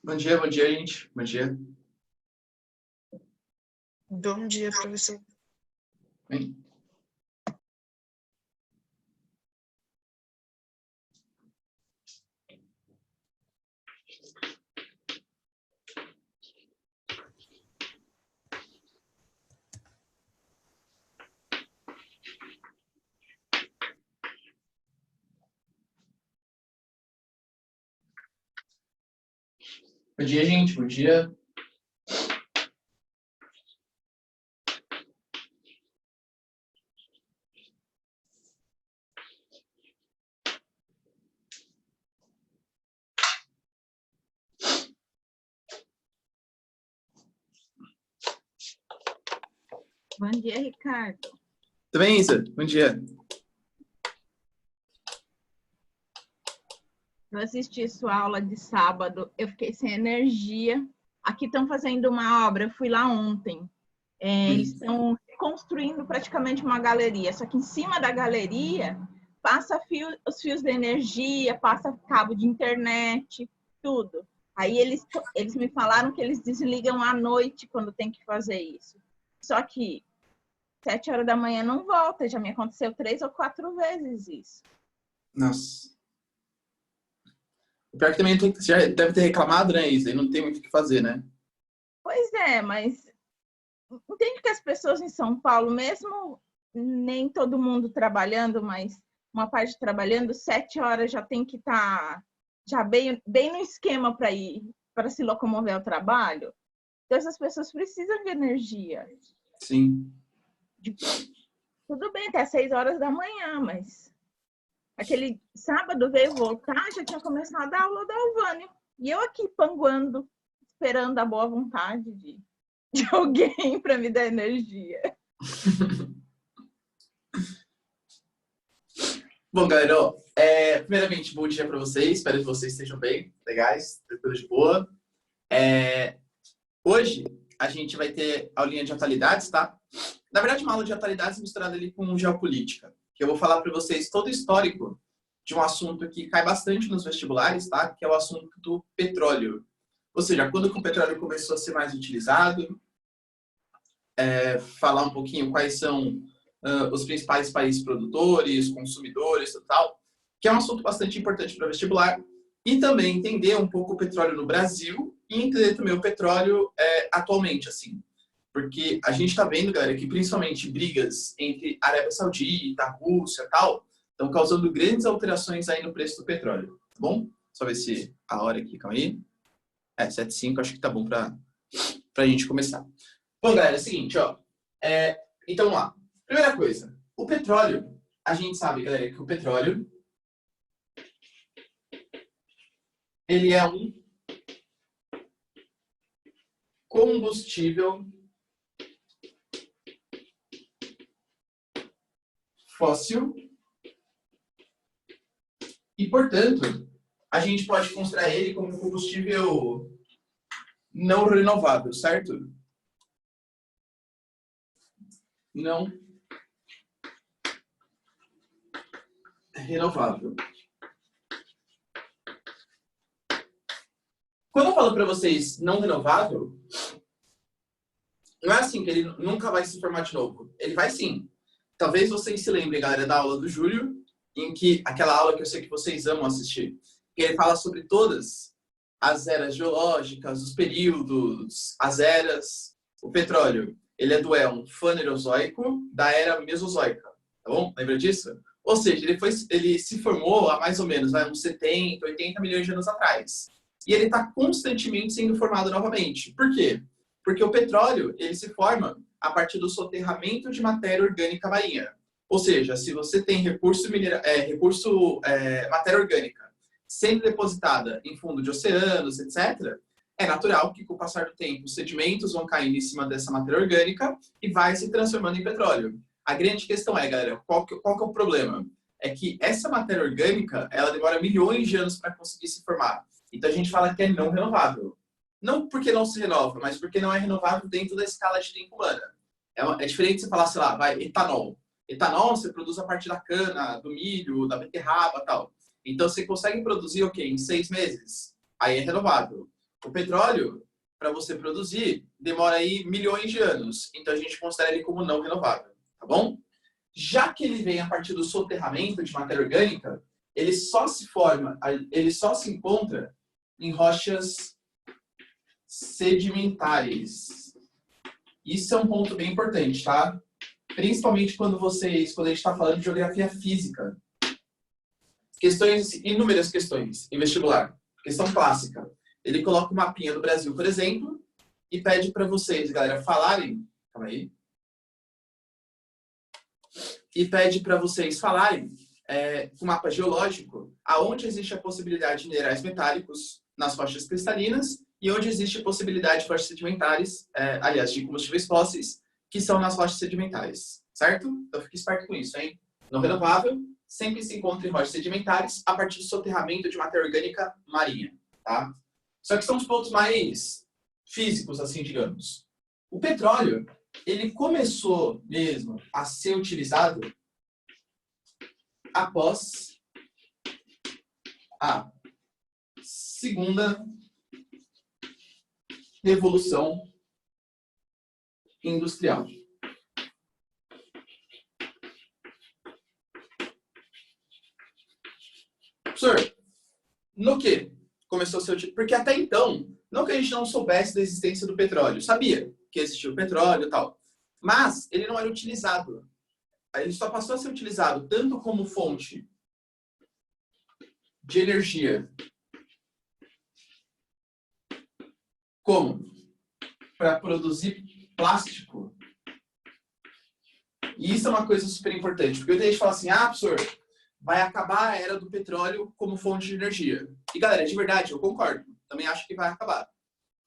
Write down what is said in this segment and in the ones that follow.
Bom dia, gente. Bom dia. Bom dia, professor. Bem. Bom dia, gente. Bom dia. Bom dia, Ricardo. Tudo bem, Isa? Bom dia. Eu assisti sua aula de sábado, eu fiquei sem energia. Aqui estão fazendo uma obra, eu fui lá ontem. Eles estão construindo praticamente uma galeria, só que em cima da galeria passa os fios de energia, passa cabo de internet, tudo. Aí eles me falaram que eles desligam à noite quando tem que fazer isso. Só que 7 horas da manhã não volta, já me aconteceu 3 ou 4 vezes isso. Nossa. O pior que também você já deve ter reclamado, né, Isa? E não tem muito o que fazer, né? Pois é, mas entende que as pessoas em São Paulo, mesmo nem todo mundo trabalhando, mas uma parte trabalhando, 7 horas já tem que estar já bem no esquema para ir, para se locomover ao trabalho. Então, essas pessoas precisam de energia. Sim. Tudo bem, até 6 horas da manhã, mas aquele sábado veio voltar, já tinha começado a aula da Alvânia. E eu aqui panguando, esperando a boa vontade de alguém para me dar energia. Bom, galera, primeiramente, bom dia para vocês. Espero que vocês estejam bem, legais, tudo de boa. Hoje, a gente vai ter aulinha de atualidades, tá? Na verdade, uma aula de atualidades misturada ali com geopolítica, que eu vou falar para vocês todo o histórico de um assunto que cai bastante nos vestibulares, tá? Que é o assunto do petróleo. Ou seja, quando que o petróleo começou a ser mais utilizado, falar um pouquinho quais são os principais países produtores, consumidores e tal, que é um assunto bastante importante para o vestibular, e também entender um pouco o petróleo no Brasil e entender também o petróleo atualmente, assim. Porque a gente está vendo, galera, que principalmente brigas entre Arábia Saudita, Rússia e tal, estão causando grandes alterações aí no preço do petróleo, tá bom? Só ver se a hora aqui, calma aí. 7h05, acho que tá bom para a gente começar. Bom, galera, é o seguinte, ó. Então, vamos lá. Primeira coisa, o petróleo, a gente sabe, galera, que o petróleo, ele é um combustível fóssil e, portanto, a gente pode considerar ele como um combustível não renovável, certo? Não renovável. Quando eu falo para vocês não renovável, não é assim que ele nunca vai se formar de novo. Ele vai sim. Talvez vocês se lembrem, galera, da aula do Júlio, em que aquela aula que eu sei que vocês amam assistir, que ele fala sobre todas as eras geológicas, os períodos, as eras. O petróleo, ele é do éon fanerozoico da era mesozoica, tá bom? Lembra disso? Ou seja, ele se formou há mais ou menos uns 70, 80 milhões de anos atrás. E ele está constantemente sendo formado novamente. Por quê? Porque o petróleo, ele se forma a partir do soterramento de matéria orgânica marinha. Ou seja, se você tem matéria orgânica sendo depositada em fundo de oceanos, etc., é natural que, com o passar do tempo, os sedimentos vão caindo em cima dessa matéria orgânica e vai se transformando em petróleo. A grande questão é, galera, qual que é o problema? É que essa matéria orgânica, ela demora milhões de anos para conseguir se formar. Então, a gente fala que é não renovável. Não porque não se renova, mas porque não é renovável dentro da escala de tempo humana. É diferente você falar, sei lá, etanol. Etanol você produz a partir da cana, do milho, da beterraba e tal. Então, você consegue produzir, em 6 meses. Aí é renovável. O petróleo, para você produzir, demora aí milhões de anos. Então, a gente considera ele como não renovável, tá bom? Já que ele vem a partir do soterramento de matéria orgânica, ele só se encontra em rochas sedimentares. Isso é um ponto bem importante, tá? Principalmente quando a gente está falando de geografia física. Inúmeras questões em vestibular. Questão clássica. Ele coloca um mapinha do Brasil, por exemplo, e pede para vocês, galera, falarem. Calma aí. E pede para vocês falarem com mapa geológico, aonde existe a possibilidade de minerais metálicos nas rochas cristalinas e onde existe a possibilidade de rochas sedimentares, de combustíveis fósseis, que são nas rochas sedimentares, certo? Então fique esperto com isso, hein? Não renovável sempre se encontra em rochas sedimentares a partir do soterramento de matéria orgânica marinha, tá? Só que são os pontos mais físicos, assim, digamos. O petróleo, ele começou mesmo a ser utilizado após a segunda revolução industrial. Professor, no que começou a ser utilizado? Porque até então, não que a gente não soubesse da existência do petróleo, sabia que existia o petróleo e tal, mas ele não era utilizado. Ele só passou a ser utilizado tanto como fonte de energia, como para produzir plástico. E isso é uma coisa super importante, porque a gente fala assim, professor, vai acabar a era do petróleo como fonte de energia. E galera, de verdade, eu concordo, também acho que vai acabar.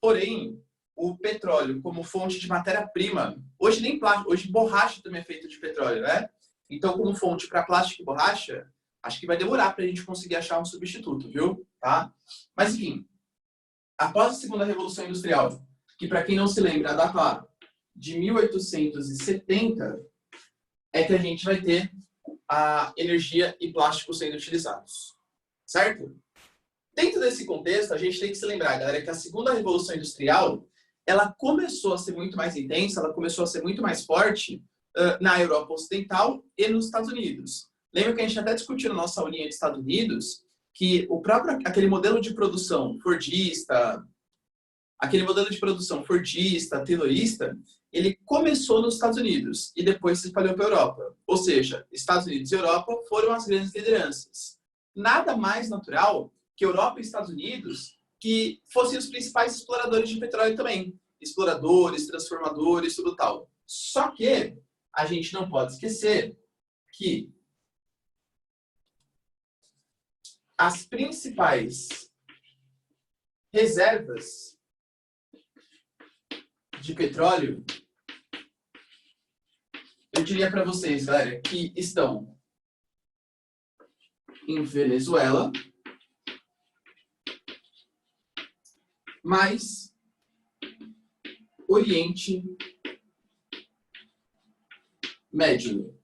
Porém, o petróleo como fonte de matéria-prima, hoje nem plástico, hoje borracha também é feita de petróleo, né? Então, como fonte para plástico e borracha, acho que vai demorar para a gente conseguir achar um substituto, viu? Tá? Mas, enfim, após a segunda revolução industrial, que para quem não se lembra, a data de 1870, é que a gente vai ter a energia e plástico sendo utilizados, certo? Dentro desse contexto, a gente tem que se lembrar, galera, que a segunda revolução industrial, ela começou a ser muito mais intensa, ela começou a ser muito mais forte na Europa Ocidental e nos Estados Unidos. Lembra que a gente até discutiu na nossa aulinha de Estados Unidos que aquele modelo de produção fordista, taylorista, ele começou nos Estados Unidos e depois se espalhou para a Europa. Ou seja, Estados Unidos e Europa foram as grandes lideranças. Nada mais natural que Europa e Estados Unidos que fossem os principais exploradores de petróleo também. Exploradores, transformadores, tudo tal. Só que a gente não pode esquecer que as principais reservas de petróleo, eu diria para vocês, galera, que estão em Venezuela, mais Oriente Médio.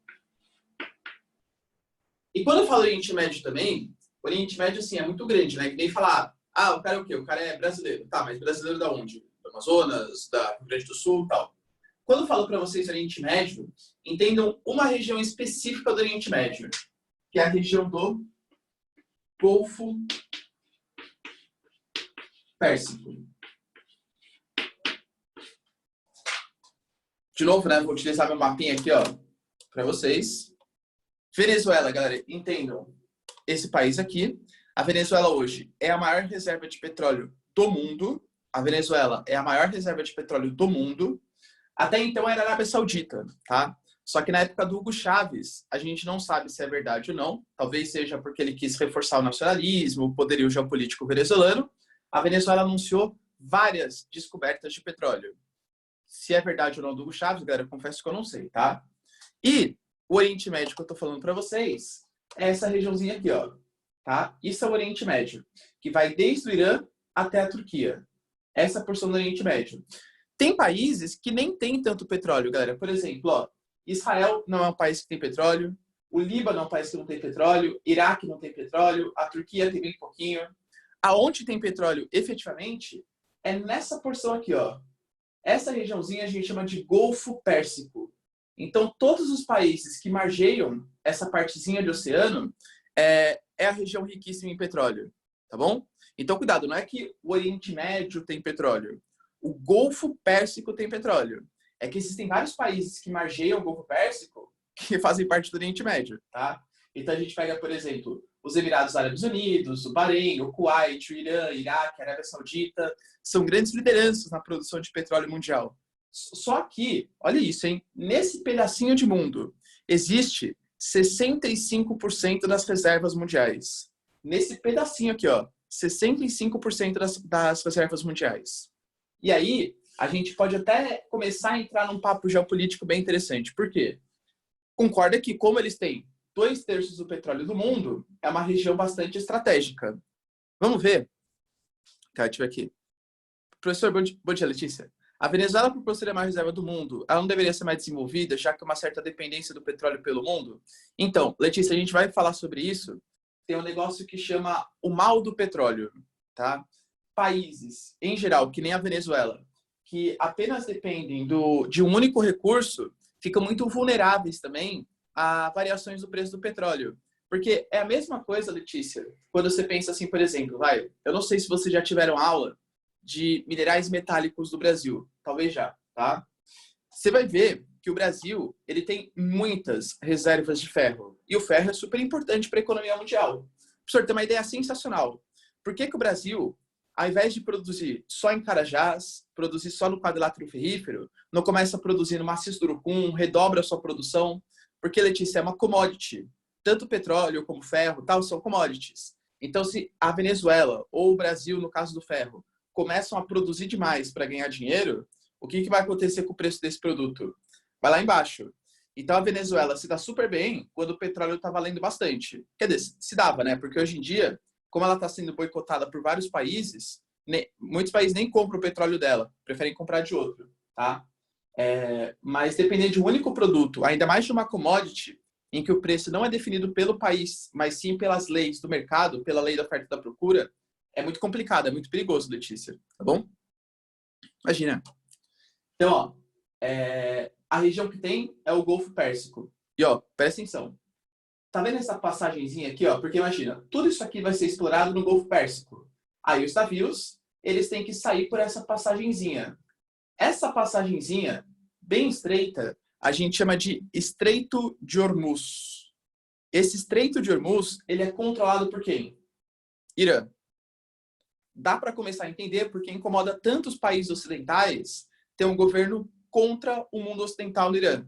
E quando eu falo Oriente Médio também, Oriente Médio, assim, é muito grande, né? Que nem falar, o cara é o quê? O cara é brasileiro. Tá, mas brasileiro da onde? Do Amazonas, da Rio Grande do Sul e tal. Quando eu falo para vocês Oriente Médio, entendam uma região específica do Oriente Médio, que é a região do Golfo Pérsico. De novo, né? Vou utilizar meu mapinha aqui, ó, para vocês. Venezuela, galera, entendam esse país aqui. A Venezuela hoje é a maior reserva de petróleo do mundo. A Venezuela é a maior reserva de petróleo do mundo. Até então era a Arábia Saudita, tá? Só que na época do Hugo Chávez, a gente não sabe se é verdade ou não. Talvez seja porque ele quis reforçar o nacionalismo, o poderio geopolítico venezuelano. A Venezuela anunciou várias descobertas de petróleo. Se é verdade ou não do Hugo Chávez, galera, confesso que eu não sei, tá? E o Oriente Médio que eu tô falando para vocês é essa regiãozinha aqui, ó. Tá? Isso é o Oriente Médio, que vai desde o Irã até a Turquia. Essa porção do Oriente Médio. Tem países que nem tem tanto petróleo, galera. Por exemplo, ó, Israel não é um país que tem petróleo, o Líbano é um país que não tem petróleo, Iraque não tem petróleo, a Turquia tem bem pouquinho. Aonde tem petróleo, efetivamente, é nessa porção aqui, ó. Essa regiãozinha a gente chama de Golfo Pérsico. Então, todos os países que margeiam essa partezinha de oceano é a região riquíssima em petróleo, tá bom? Então, cuidado, não é que o Oriente Médio tem petróleo. O Golfo Pérsico tem petróleo. É que existem vários países que margeiam o Golfo Pérsico que fazem parte do Oriente Médio, tá? Então, a gente pega, por exemplo, os Emirados Árabes Unidos, o Bahrein, o Kuwait, o Irã, Iraque, a Arábia Saudita, são grandes lideranças na produção de petróleo mundial. Só que, olha isso, hein? Nesse pedacinho de mundo, existe 65% das reservas mundiais. Nesse pedacinho aqui, ó, 65% das reservas mundiais. E aí, a gente pode até começar a entrar num papo geopolítico bem interessante. Por quê? Concorda que, como eles têm 2/3 do petróleo do mundo, é uma região bastante estratégica. Vamos ver? Tá, deixa eu ver aqui. Professor, bom dia, Letícia. A Venezuela, por possuir a maior reserva do mundo, ela não deveria ser mais desenvolvida, já que uma certa dependência do petróleo pelo mundo? Então, Letícia, a gente vai falar sobre isso. Tem um negócio que chama o mal do petróleo, tá? Países, em geral, que nem a Venezuela, que apenas dependem de um único recurso, ficam muito vulneráveis também a variações do preço do petróleo. Porque é a mesma coisa, Letícia, quando você pensa assim, por exemplo, eu não sei se vocês já tiveram aula de minerais metálicos do Brasil. Talvez já, tá? Você vai ver que o Brasil, ele tem muitas reservas de ferro. E o ferro é super importante para a economia mundial. Professor, tem uma ideia sensacional. Por que o Brasil, ao invés de produzir só em Carajás, produzir só no quadrilátero ferrífero, não começa a produzir no maciço do Urucum, redobra a sua produção? Porque, Letícia, é uma commodity. Tanto petróleo como ferro, tal, são commodities. Então, se a Venezuela ou o Brasil, no caso do ferro, começam a produzir demais para ganhar dinheiro, o que vai acontecer com o preço desse produto? Vai lá embaixo. Então, a Venezuela se dá super bem quando o petróleo está valendo bastante. Quer dizer, se dava, né? Porque hoje em dia, como ela está sendo boicotada por vários países, muitos países nem compram o petróleo dela, preferem comprar de outro, tá? Mas dependendo de um único produto, ainda mais de uma commodity, em que o preço não é definido pelo país, mas sim pelas leis do mercado, pela lei da oferta e da procura, é muito complicado, é muito perigoso, Letícia, tá bom? Imagina. Então, ó, a região que tem é o Golfo Pérsico. E, ó, presta atenção. Tá vendo essa passagenzinha aqui, ó? Porque imagina, tudo isso aqui vai ser explorado no Golfo Pérsico. Aí os navios, eles têm que sair por essa passagenzinha. Essa passagenzinha, bem estreita, a gente chama de Estreito de Hormuz. Esse Estreito de Hormuz, ele é controlado por quem? Irã. Dá para começar a entender porque incomoda tantos países ocidentais ter um governo contra o mundo ocidental no Irã.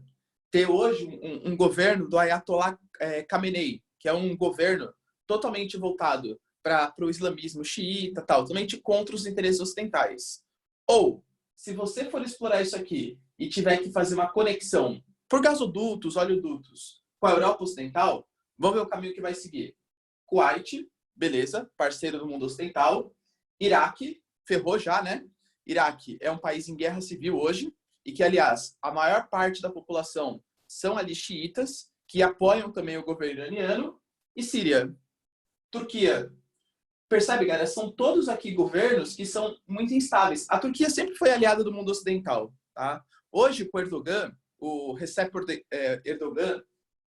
Ter hoje um governo do Ayatollah Khamenei, que é um governo totalmente voltado para o islamismo xiita, totalmente contra os interesses ocidentais. Ou, se você for explorar isso aqui e tiver que fazer uma conexão por gasodutos, oleodutos, com a Europa Ocidental, vamos ver o caminho que vai seguir. Kuwait, beleza, parceiro do mundo ocidental. Iraque, ferrou já, né? Iraque é um país em guerra civil hoje e que, aliás, a maior parte da população são ali xiitas, que apoiam também o governo iraniano. E Síria, Turquia. Percebe, galera? São todos aqui governos que são muito instáveis. A Turquia sempre foi aliada do mundo ocidental, tá? Hoje, com o Erdogan, o Recep Erdogan,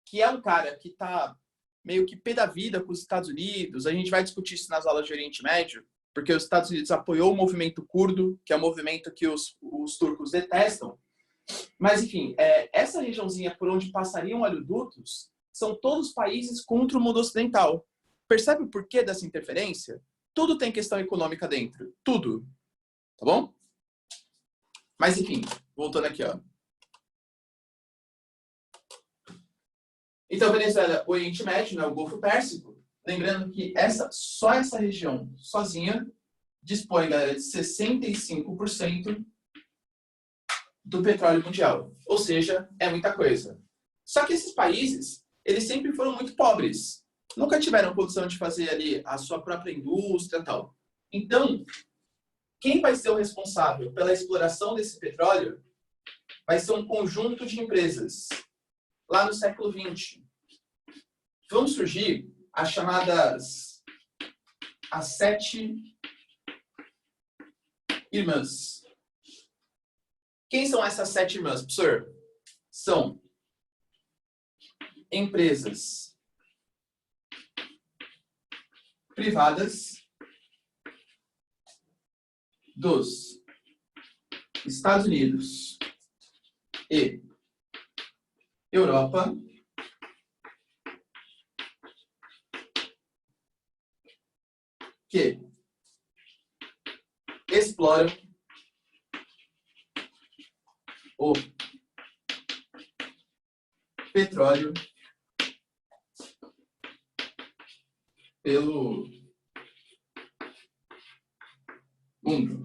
que é um cara que está meio que pé da vida com os Estados Unidos, a gente vai discutir isso nas aulas de Oriente Médio, porque os Estados Unidos apoiou o movimento curdo, que é um movimento que os turcos detestam. Mas, enfim, essa regiãozinha por onde passariam oleodutos são todos países contra o mundo ocidental. Percebe o porquê dessa interferência? Tudo tem questão econômica dentro. Tudo. Tá bom? Mas, enfim, voltando aqui, ó. Então, Venezuela, o Oriente Médio, né, o Golfo Pérsico. Lembrando que só essa região, sozinha, dispõe, galera, de 65% do petróleo mundial. Ou seja, é muita coisa. Só que esses países, eles sempre foram muito pobres. Nunca tiveram condição de fazer ali a sua própria indústria e tal. Então, quem vai ser o responsável pela exploração desse petróleo vai ser um conjunto de empresas. Lá no século XX, vão surgir as chamadas as 7 irmãs. Quem são essas 7 irmãs, professor? São empresas privadas dos Estados Unidos e Europa que exploram o petróleo pelo mundo.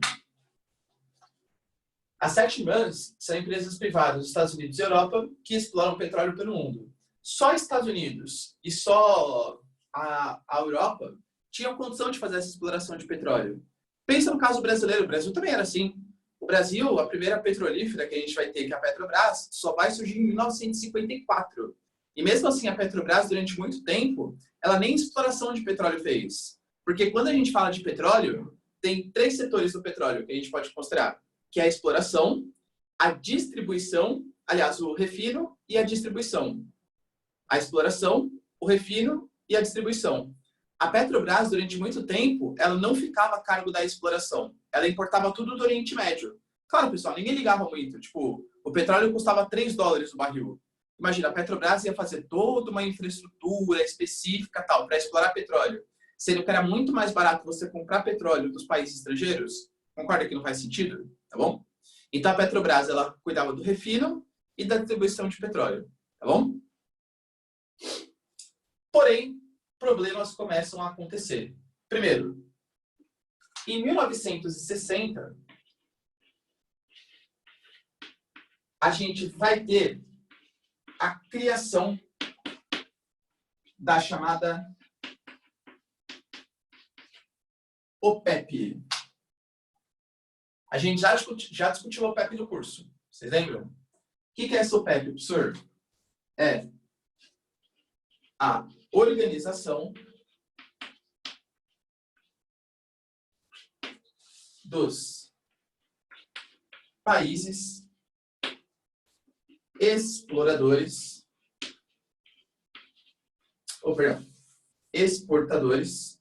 As 7 irmãs são empresas privadas dos Estados Unidos e Europa que exploram petróleo pelo mundo. Só Estados Unidos e só a Europa tinham condição de fazer essa exploração de petróleo. Pensa no caso brasileiro, o Brasil também era assim. O Brasil, a primeira petrolífera que a gente vai ter, que é a Petrobras, só vai surgir em 1954. E mesmo assim, a Petrobras, durante muito tempo, ela nem exploração de petróleo fez. Porque quando a gente fala de petróleo, tem 3 setores do petróleo que a gente pode considerar, que é a exploração, a distribuição, aliás, o refino e a distribuição. A exploração, o refino e a distribuição. A Petrobras, durante muito tempo, ela não ficava a cargo da exploração. Ela importava tudo do Oriente Médio. Claro, pessoal, ninguém ligava muito. Tipo, o petróleo custava $3 o barril. Imagina, a Petrobras ia fazer toda uma infraestrutura específica tal para explorar petróleo, sendo que era muito mais barato você comprar petróleo dos países estrangeiros. Concorda que não faz sentido? Tá bom? Então, a Petrobras, ela cuidava do refino e da distribuição de petróleo. Tá bom? Porém, problemas começam a acontecer. Primeiro, em 1960, a gente vai ter a criação da chamada OPEP. A gente já discutiu a OPEP no curso. Vocês lembram? O que é essa OPEP, professor? É a Organização dos Países Exploradores, exportadores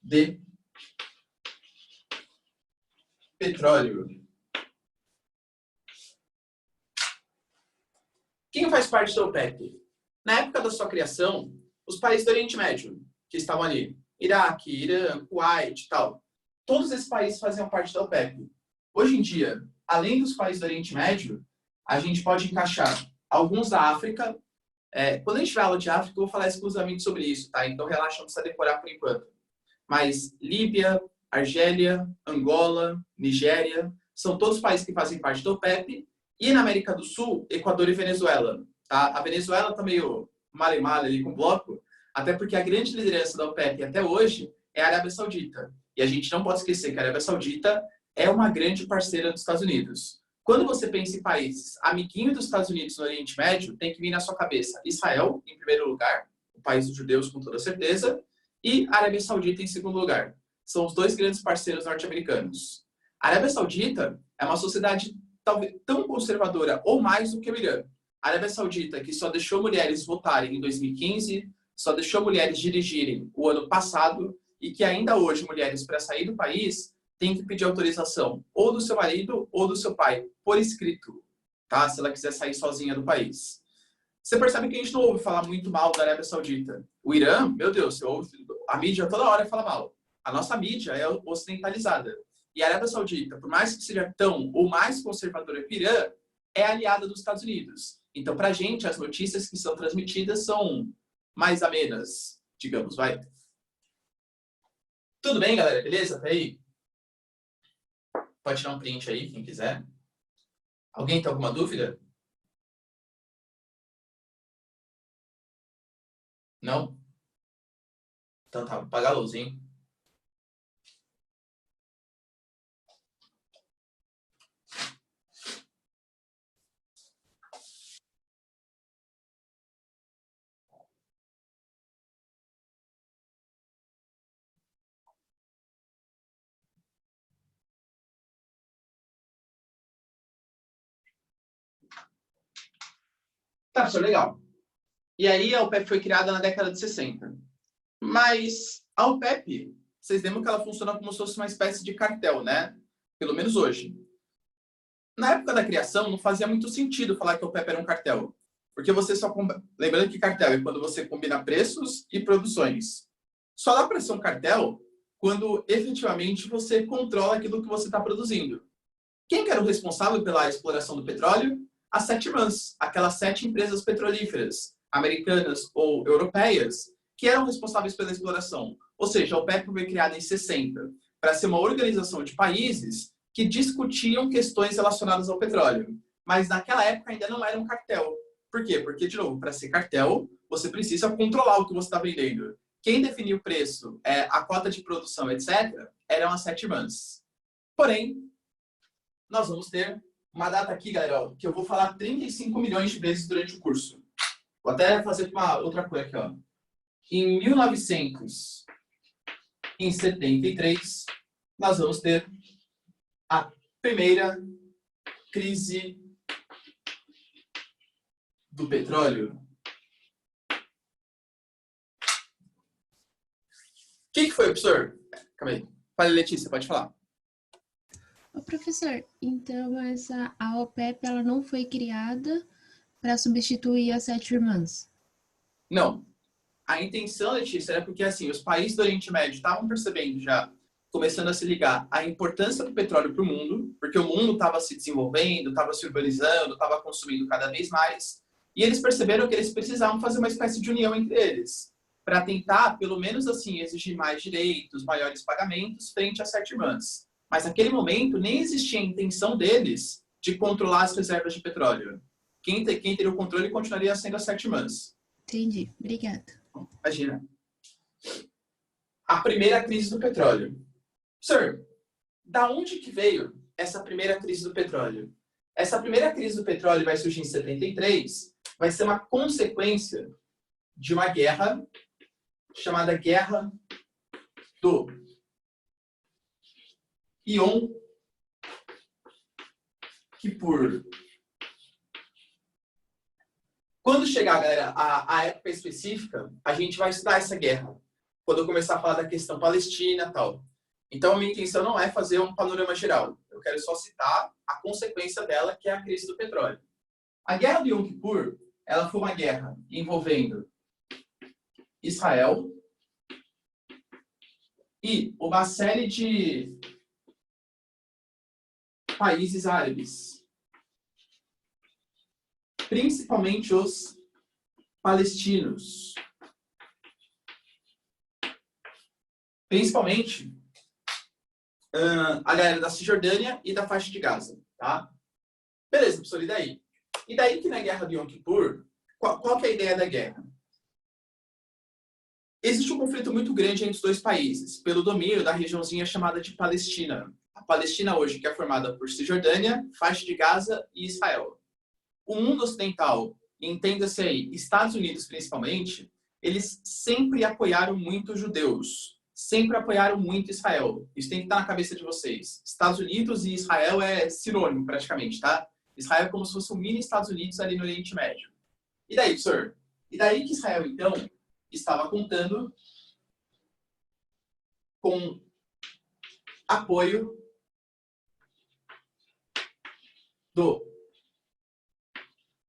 de petróleo. Quem faz parte da OPEP? Na época da sua criação, os países do Oriente Médio, que estavam ali, Iraque, Irã, Kuwait e tal, todos esses países faziam parte da OPEP. Hoje em dia, além dos países do Oriente Médio, a gente pode encaixar alguns da África. Quando a gente vai aula de África, eu vou falar exclusivamente sobre isso, tá? Então relaxa, não precisa decorar por enquanto. Mas Líbia, Argélia, Angola, Nigéria, são todos países que fazem parte da OPEP. E na América do Sul, Equador e Venezuela. Tá? A Venezuela está meio male-male ali com o bloco, até porque a grande liderança da OPEP até hoje é a Arábia Saudita. E a gente não pode esquecer que a Arábia Saudita é uma grande parceira dos Estados Unidos. Quando você pensa em países amiguinho dos Estados Unidos no Oriente Médio, tem que vir na sua cabeça Israel, em primeiro lugar, o país dos judeus com toda certeza, e a Arábia Saudita em segundo lugar. São os 2 grandes parceiros norte-americanos. A Arábia Saudita é uma sociedade talvez tão conservadora ou mais do que o Irã. A Arábia Saudita, que só deixou mulheres votarem em 2015, só deixou mulheres dirigirem o ano passado, e que ainda hoje mulheres, para sair do país, têm que pedir autorização ou do seu marido ou do seu pai, por escrito, tá? Se ela quiser sair sozinha do país. Você percebe que a gente não ouve falar muito mal da Arábia Saudita. O Irã, meu Deus, você ouve, a mídia toda hora fala mal. A nossa mídia é ocidentalizada. E a Arábia Saudita, por mais que seja tão ou mais conservadora que o Irã, é aliada dos Estados Unidos. Então, para a gente, as notícias que são transmitidas são mais amenas, digamos, vai. Tudo bem, galera? Beleza? Tá aí? Pode tirar um print aí, quem quiser. Alguém tem alguma dúvida? Não? Então tá, vou apagar a luz, hein? Tá, professor, legal. E aí a OPEP foi criada na década de 60. Mas a OPEP, vocês lembram que ela funciona como se fosse uma espécie de cartel, né? Pelo menos hoje. Na época da criação, não fazia muito sentido falar que a OPEP era um cartel. Porque você só... Lembrando que cartel é quando você combina preços e produções. Só dá para ser um cartel quando efetivamente você controla aquilo que você está produzindo. Quem que era o responsável pela exploração do petróleo? As 7 irmãs, aquelas 7 empresas petrolíferas, americanas ou europeias, que eram responsáveis pela exploração. Ou seja, a OPEP foi criada em 60 para ser uma organização de países que discutiam questões relacionadas ao petróleo. Mas naquela época ainda não era um cartel. Por quê? Porque, de novo, para ser cartel, você precisa controlar o que você está vendendo. Quem definia o preço, a cota de produção, etc., eram as 7 irmãs. Porém, nós vamos ter uma data aqui, galera, que eu vou falar 35 milhões de vezes durante o curso. Vou até fazer uma outra coisa aqui, ó. Em 1973, nós vamos ter a primeira crise do petróleo. O que foi, professor? Calma aí. Fala, Letícia, pode falar. Ô, professor, então a OPEP ela não foi criada para substituir as 7 irmãs? Não. A intenção, Letícia, era porque assim, os países do Oriente Médio estavam percebendo já, começando a se ligar a importância do petróleo para o mundo, porque o mundo estava se desenvolvendo, estava se urbanizando, estava consumindo cada vez mais, e eles perceberam que eles precisavam fazer uma espécie de união entre eles, para tentar, pelo menos assim, exigir mais direitos, maiores pagamentos frente às 7 irmãs. Mas naquele momento nem existia a intenção deles de controlar as reservas de petróleo. Quem teria o controle continuaria sendo as 7 irmãs. Entendi, obrigada. Imagina. A primeira crise do petróleo. Sir, da onde que veio essa primeira crise do petróleo? Essa primeira crise do petróleo vai surgir em 73, vai ser uma consequência de uma guerra chamada Guerra do Yom Kippur. Quando chegar, galera, a época específica, a gente vai estudar essa guerra. Quando eu começar a falar da questão palestina e tal. Então, a minha intenção não é fazer um panorama geral. Eu quero só citar a consequência dela, que é a crise do petróleo. A Guerra do Yom Kippur, ela foi uma guerra envolvendo Israel e uma série de países árabes. Principalmente os palestinos. Principalmente a galera da Cisjordânia e da faixa de Gaza, tá? Beleza, professor, e daí? E daí que na Guerra de Yom Kippur, qual que é a ideia da guerra? Existe um conflito muito grande entre os dois países, pelo domínio da regiãozinha chamada de Palestina. A Palestina hoje, que é formada por Cisjordânia, faixa de Gaza e Israel. O mundo ocidental, entenda-se aí, Estados Unidos principalmente, eles sempre apoiaram muito os judeus, sempre apoiaram muito Israel. Isso tem que estar na cabeça de vocês. Estados Unidos e Israel é sinônimo praticamente, tá? Israel é como se fosse um mini Estados Unidos ali no Oriente Médio. E daí, professor? E daí que Israel, então, estava contando com apoio do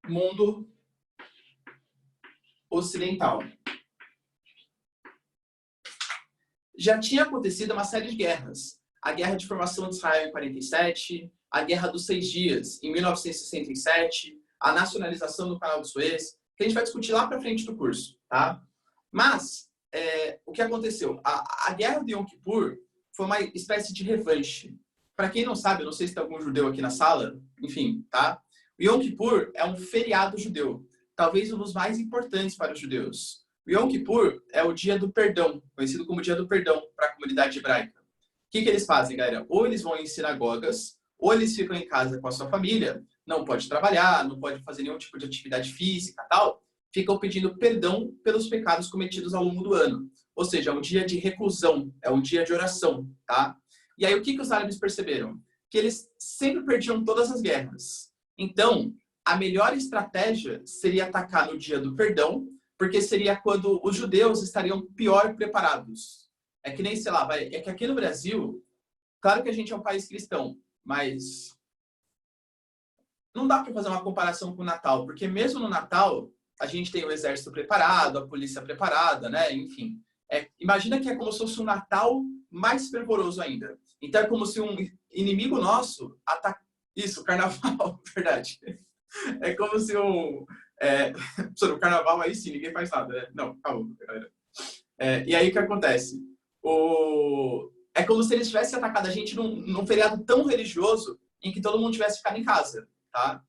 mundo ocidental. Já tinha acontecido uma série de guerras. A Guerra de Formação de Israel em 47, a Guerra dos 6 Dias em 1967, a nacionalização do Canal de Suez, que a gente vai discutir lá para frente do curso, tá? Mas, o que aconteceu? A Guerra de Yom Kippur foi uma espécie de revanche. Para quem não sabe, eu não sei se tem algum judeu aqui na sala, enfim, tá? O Yom Kippur é um feriado judeu, talvez um dos mais importantes para os judeus. O Yom Kippur é o dia do perdão, conhecido como dia do perdão para a comunidade hebraica. O que eles fazem, galera? Ou eles vão em sinagogas, ou eles ficam em casa com a sua família, não pode trabalhar, não pode fazer nenhum tipo de atividade física e tal, ficam pedindo perdão pelos pecados cometidos ao longo do ano. Ou seja, é um dia de reclusão, é um dia de oração, tá? E aí o que os árabes perceberam? Que eles sempre perdiam todas as guerras. Então, a melhor estratégia seria atacar no dia do perdão, porque seria quando os judeus estariam pior preparados. É que nem, sei lá, é que aqui no Brasil, claro que a gente é um país cristão, mas não dá para fazer uma comparação com o Natal, porque mesmo no Natal, a gente tem o exército preparado, a polícia preparada, né? Enfim. Imagina que é como se fosse um Natal mais fervoroso ainda. Então é como se um inimigo nosso atacasse... Isso, carnaval, verdade. É como se no carnaval aí sim, ninguém faz nada, né? Não, calma, galera. E aí o que acontece? É como se eles tivessem atacado a gente num feriado tão religioso em que todo mundo tivesse ficado em casa, tá?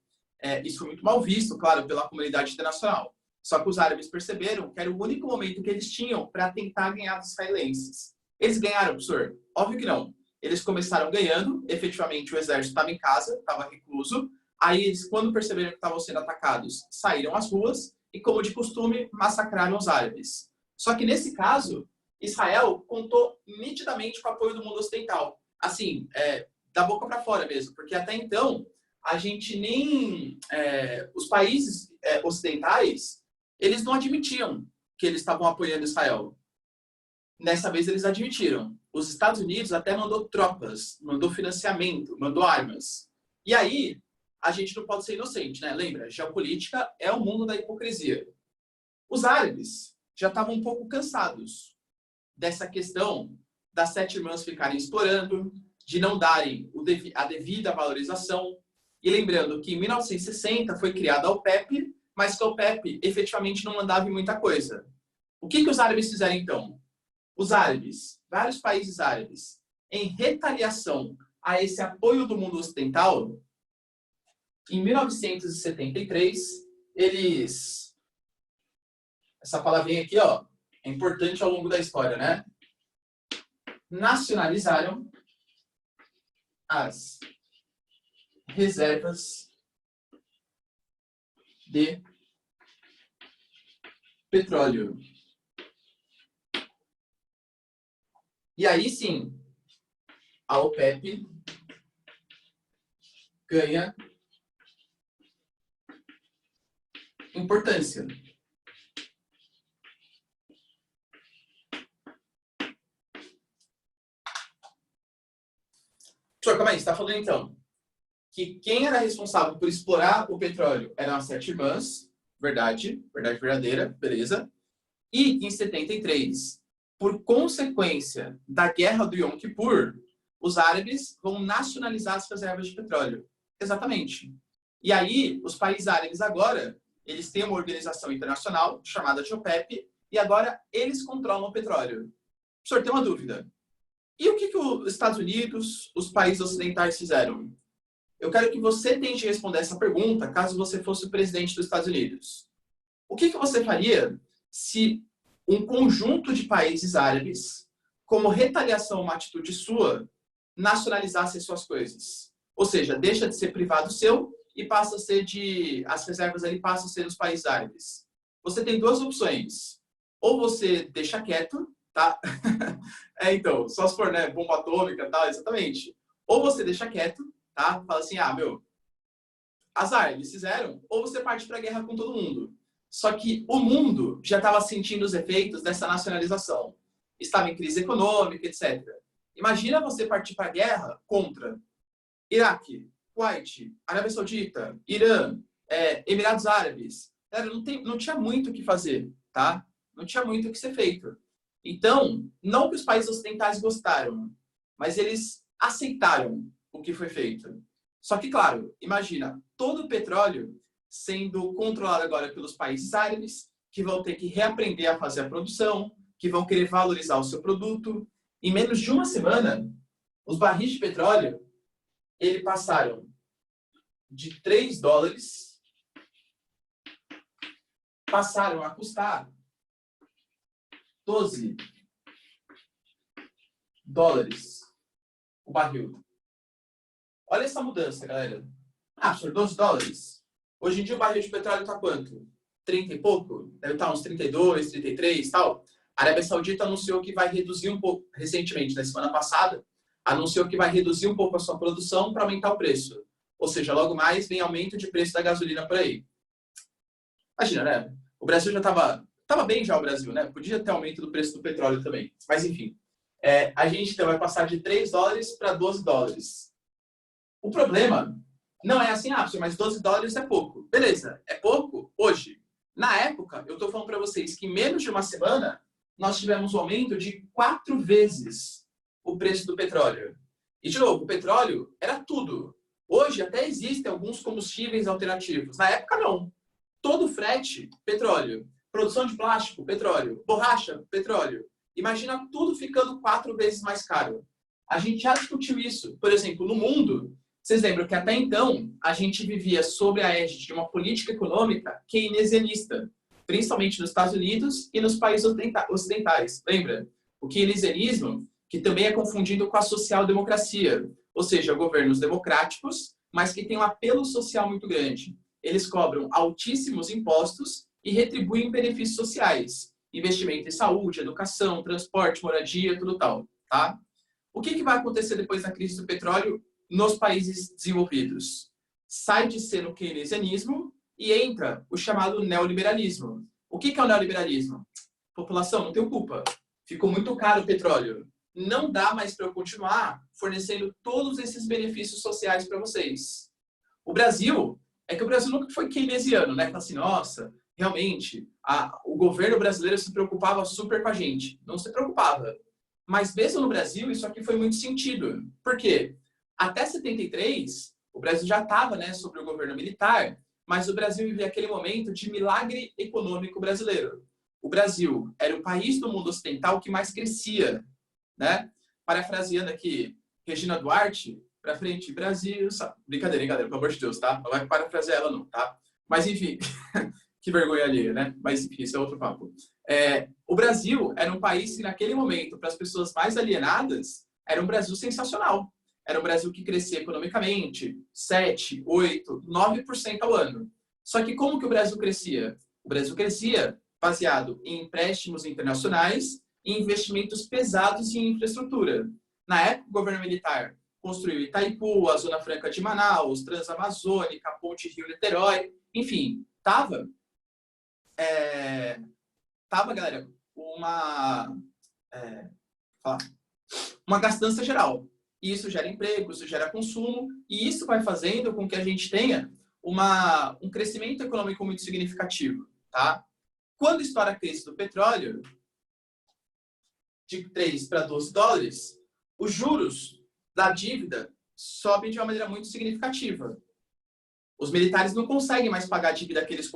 Isso foi muito mal visto, claro, pela comunidade internacional. Só que os árabes perceberam que era o único momento que eles tinham para tentar ganhar dos israelenses. Eles ganharam, professor? Óbvio que não. Eles começaram ganhando, efetivamente o exército estava em casa, estava recluso. Aí eles, quando perceberam que estavam sendo atacados, saíram às ruas e, como de costume, massacraram os árabes. Só que nesse caso, Israel contou nitidamente com o apoio do mundo ocidental. Assim, da boca para fora mesmo, porque até então a gente nem... os países ocidentais, eles não admitiam que eles estavam apoiando Israel. Nessa vez eles admitiram. Os Estados Unidos até mandou tropas, mandou financiamento, mandou armas. E aí, a gente não pode ser inocente, né? Lembra, geopolítica é o mundo da hipocrisia. Os árabes já estavam um pouco cansados dessa questão das 7 irmãs ficarem explorando, de não darem a devida valorização. E lembrando que em 1960 foi criada a OPEP, mas que a OPEP efetivamente não mandava em muita coisa. O que os árabes fizeram então? Os árabes, vários países árabes, em retaliação a esse apoio do mundo ocidental, em 1973, eles... Essa palavrinha aqui, ó, é importante ao longo da história, né? Nacionalizaram as reservas de petróleo. E aí sim, a OPEP ganha importância. Professor, calma aí, você está falando então que quem era responsável por explorar o petróleo eram as 7 irmãs, verdade verdadeira, beleza. E em 73, por consequência da guerra do Yom Kippur, os árabes vão nacionalizar as reservas de petróleo. Exatamente. E aí, os países árabes agora, eles têm uma organização internacional chamada de OPEP, e agora eles controlam o petróleo. Professor, tem uma dúvida. E o que os Estados Unidos, os países ocidentais fizeram? Eu quero que você tente responder essa pergunta, caso você fosse o presidente dos Estados Unidos. O que você faria se um conjunto de países árabes, como retaliação a uma atitude sua, nacionalizasse as suas coisas? Ou seja, deixa de ser privado seu e passa a ser as reservas ali passam a ser dos países árabes. Você tem 2 opções. Ou você deixa quieto, tá? Então, só se for, né, bomba atômica, tal, exatamente. Ou você deixa quieto, tá? Fala assim, azar, eles fizeram. Ou você parte para a guerra com todo mundo. Só que o mundo já estava sentindo os efeitos dessa nacionalização. Estava em crise econômica, etc. Imagina você partir para a guerra contra Iraque, Kuwait, Arábia Saudita, Irã, Emirados Árabes. Não tinha muito o que fazer, tá? Não tinha muito o que ser feito. Então, não que os países ocidentais gostaram, mas eles aceitaram o que foi feito. Só que, claro, imagina, todo o petróleo sendo controlado agora pelos países árabes, que vão ter que reaprender a fazer a produção, que vão querer valorizar o seu produto. Em menos de uma semana, os barris de petróleo, eles passaram de $3, passaram a custar $12 o barril. Olha essa mudança, galera. Professor, $12? Hoje em dia o barril de petróleo está quanto? 30 e pouco? Deve estar uns 32, 33 e tal. A Arábia Saudita anunciou que vai reduzir um pouco, recentemente, na semana passada, anunciou que vai reduzir um pouco a sua produção para aumentar o preço. Ou seja, logo mais vem aumento de preço da gasolina por aí. Imagina, né? O Brasil já estava bem já o Brasil, né? Podia ter aumento do preço do petróleo também. Mas enfim, a gente então vai passar de 3 dólares para 12 dólares. O problema não é assim, mas 12 dólares é pouco. Beleza, é pouco hoje. Na época, eu estou falando para vocês que em menos de uma semana, nós tivemos um aumento de 4 vezes o preço do petróleo. E, de novo, o petróleo era tudo. Hoje até existem alguns combustíveis alternativos. Na época, não. Todo frete, petróleo. Produção de plástico, petróleo. Borracha, petróleo. Imagina tudo ficando 4 vezes mais caro. A gente já discutiu isso. Por exemplo, no mundo, vocês lembram que até então a gente vivia sob a égide de uma política econômica keynesianista, principalmente nos Estados Unidos e nos países ocidentais. Lembra? O keynesianismo, que também é confundido com a social-democracia, ou seja, governos democráticos, mas que têm um apelo social muito grande. Eles cobram altíssimos impostos e retribuem benefícios sociais, investimento em saúde, educação, transporte, moradia, tudo tal, tá? O que vai acontecer depois da crise do petróleo nos países desenvolvidos? Sai de ser o keynesianismo e entra o chamado neoliberalismo. O que é o neoliberalismo? População, não tenho culpa. Ficou muito caro o petróleo. Não dá mais para eu continuar fornecendo todos esses benefícios sociais para vocês. O Brasil nunca foi keynesiano, né? Fala assim, nossa, realmente, o governo brasileiro se preocupava super com a gente. Não se preocupava. Mas mesmo no Brasil, isso aqui foi muito sentido. Por quê? Até 73, o Brasil já estava, né, sob o governo militar, mas o Brasil vivia aquele momento de milagre econômico brasileiro. O Brasil era o país do mundo ocidental que mais crescia, né? Parafraseando aqui Regina Duarte, pra frente, Brasil... Brincadeira, hein, galera? Pelo amor de Deus, tá? Não vai parafrasear ela, não, tá? Mas, enfim, que vergonha alheia, né? Mas, enfim, isso é outro papo. O Brasil era um país que, naquele momento, para as pessoas mais alienadas, era um Brasil sensacional. Era um Brasil que crescia economicamente 7, 8, 9% ao ano. Só que como que o Brasil crescia? O Brasil crescia baseado em empréstimos internacionais e investimentos pesados em infraestrutura. Na época, o governo militar construiu Itaipu, a Zona Franca de Manaus, Transamazônica, a Ponte Rio-Niterói, enfim, tava, galera, uma gastança geral. E isso gera emprego, isso gera consumo, e isso vai fazendo com que a gente tenha um crescimento econômico muito significativo, tá? Quando estoura a crise do petróleo, de 3 para 12 dólares, os juros da dívida sobem de uma maneira muito significativa. Os militares não conseguem mais pagar a dívida que eles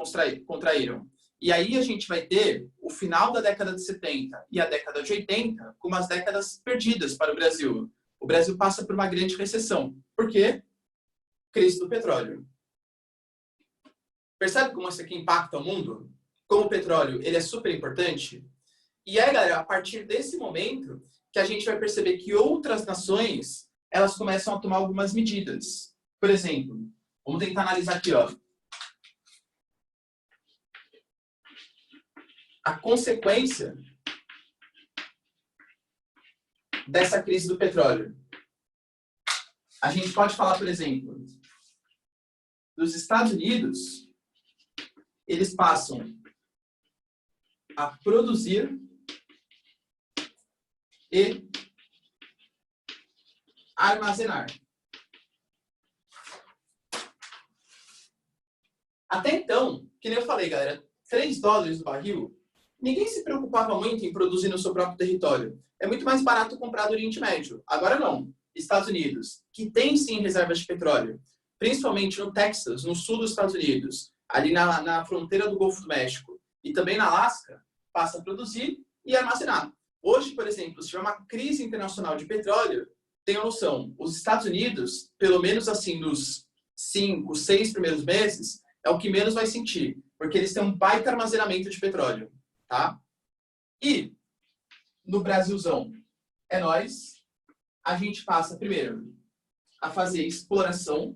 contraíram. E aí a gente vai ter o final da década de 70 e a década de 80 como as décadas perdidas para o Brasil. O Brasil passa por uma grande recessão. Por quê? Crise do petróleo. Percebe como isso aqui impacta o mundo? Como o petróleo ele é super importante? E aí, galera, a partir desse momento que a gente vai perceber que outras nações elas começam a tomar algumas medidas. Por exemplo, vamos tentar analisar aqui, ó. A consequência dessa crise do petróleo. A gente pode falar, por exemplo, dos Estados Unidos, eles passam a produzir e armazenar. Até então, que nem eu falei, galera, 3 dólares do barril, ninguém se preocupava muito em produzir no seu próprio território. É muito mais barato comprar do Oriente Médio. Agora não. Estados Unidos, que tem sim reservas de petróleo, principalmente no Texas, no sul dos Estados Unidos, ali na fronteira do Golfo do México, e também na Alasca, passa a produzir e armazenar. Hoje, por exemplo, se tiver uma crise internacional de petróleo, tenham noção, os Estados Unidos, pelo menos assim, nos 5, 6 primeiros meses, é o que menos vai sentir, porque eles têm um baita armazenamento de petróleo, tá? E, no Brasilzão, é nós, a gente passa, primeiro, a fazer exploração.